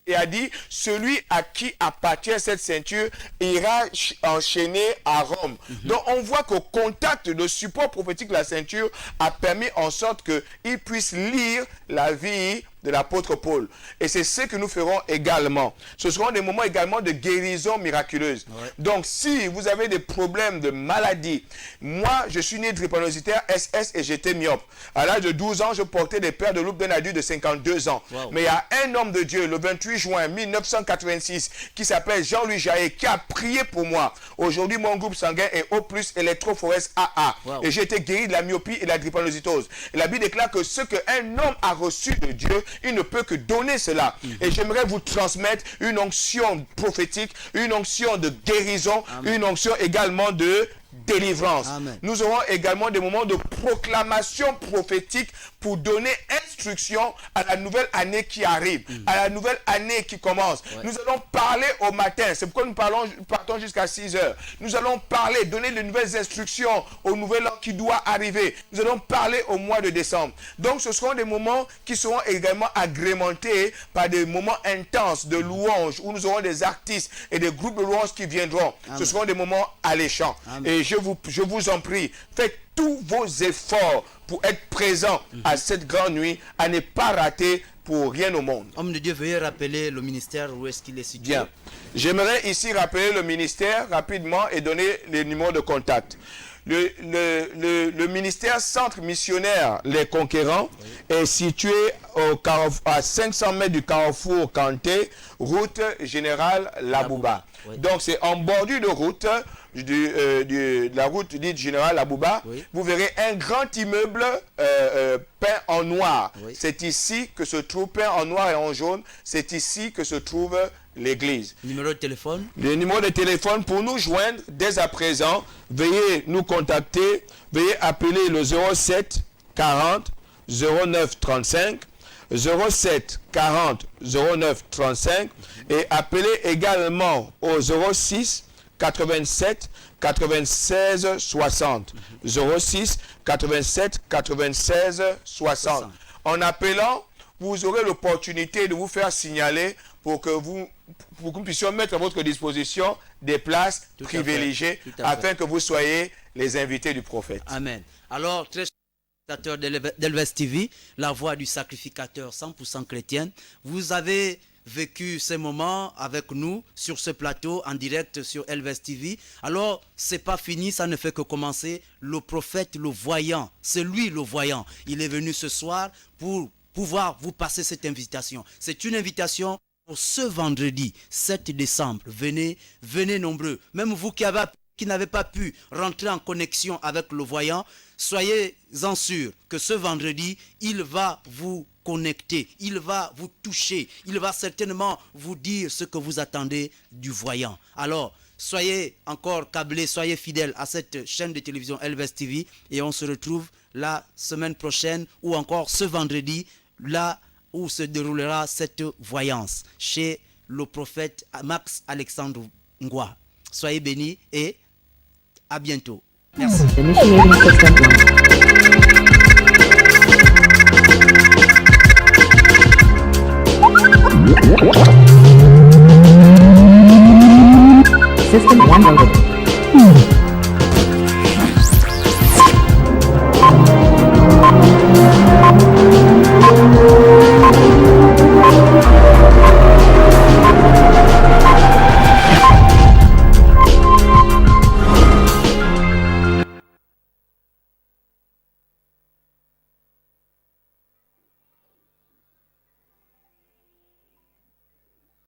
et a dit, celui à qui appartient cette ceinture ira enchaîner à Rome. Donc on voit qu'au contact, le support prophétique de la ceinture a permis en sorte qu'il puisse lire la vie de l'apôtre Paul. Et c'est ce que nous ferons également. Ce seront des moments également de guérison miraculeuse. Donc si vous avez des problèmes de maladie, moi je suis né drépanocytaire SS et j'étais myope. À l'âge de 12 ans, je portais des paires de loupe d'un adulte de 52 ans. Mais il y a un homme de Dieu, le 28 juin 1986, qui s'appelle Jean-Louis Jaillet, qui a prié pour moi. Aujourd'hui, mon groupe sanguin est O+, électrophorèse AA. Et j'ai été guéri de la myopie et de la drépanocytose. Et la Bible déclare que ce qu'un homme a reçu de Dieu, il ne peut que donner cela. Et j'aimerais vous transmettre une onction prophétique, une onction de guérison, une onction également de délivrance. Nous aurons également des moments de proclamation prophétique pour donner instruction à la nouvelle année qui arrive, à la nouvelle année qui commence. Nous allons parler au matin, c'est pourquoi nous partons jusqu'à 6 heures. Nous allons parler, donner de nouvelles instructions au nouvel an qui doit arriver. Nous allons parler au mois de décembre. Donc ce seront des moments qui seront également agrémentés par des moments intenses de louanges, où nous aurons des artistes et des groupes de louanges qui viendront. Ce seront des moments alléchants. Et je vous en prie, faites tous vos efforts pour être présents à cette grande nuit, à ne pas rater pour rien au monde. Homme de Dieu, veuillez rappeler le ministère, où est-ce qu'il est situé. Bien. J'aimerais ici rappeler le ministère rapidement et donner les numéros de contact. Le ministère Centre Missionnaire Les Conquérants est situé à 500 mètres du carrefour Kanté, route générale Labouba. Donc c'est en bordure de route, de la route dite générale Labouba. Vous verrez un grand immeuble peint en noir. C'est ici que se trouve, peint en noir et en jaune, c'est ici que se trouve l'église. Numéro de téléphone? Le numéro de téléphone pour nous joindre dès à présent, veuillez nous contacter, veuillez appeler le 07 40 09 35, 07 40 09 35 et appelez également au 06 87 96 60. 06 87 96 60. En appelant, vous aurez l'opportunité de vous faire signaler pour que nous puissions mettre à votre disposition des places privilégiées afin que vous soyez les invités du prophète. Amen. Alors, très chers d'Elves TV, la voix du sacrificateur 100% chrétienne, vous avez vécu ces moments avec nous sur ce plateau en direct sur Elves TV. Alors, c'est pas fini, ça ne fait que commencer. Le prophète, le voyant, c'est lui le voyant. Il est venu ce soir pour pouvoir vous passer cette invitation. C'est une invitation pour ce vendredi 7 décembre. Venez nombreux. Même vous qui n'avez pas pu rentrer en connexion avec le voyant, soyez-en sûrs que ce vendredi, il va vous connecter, il va vous toucher, il va certainement vous dire ce que vous attendez du voyant. Alors, soyez encore câblés, soyez fidèles à cette chaîne de télévision Elves TV et on se retrouve la semaine prochaine ou encore ce vendredi, là où se déroulera cette voyance chez le prophète Max Alexandre Ngwa. Soyez bénis et à bientôt. Merci. Initiating system launch. System 1 loaded.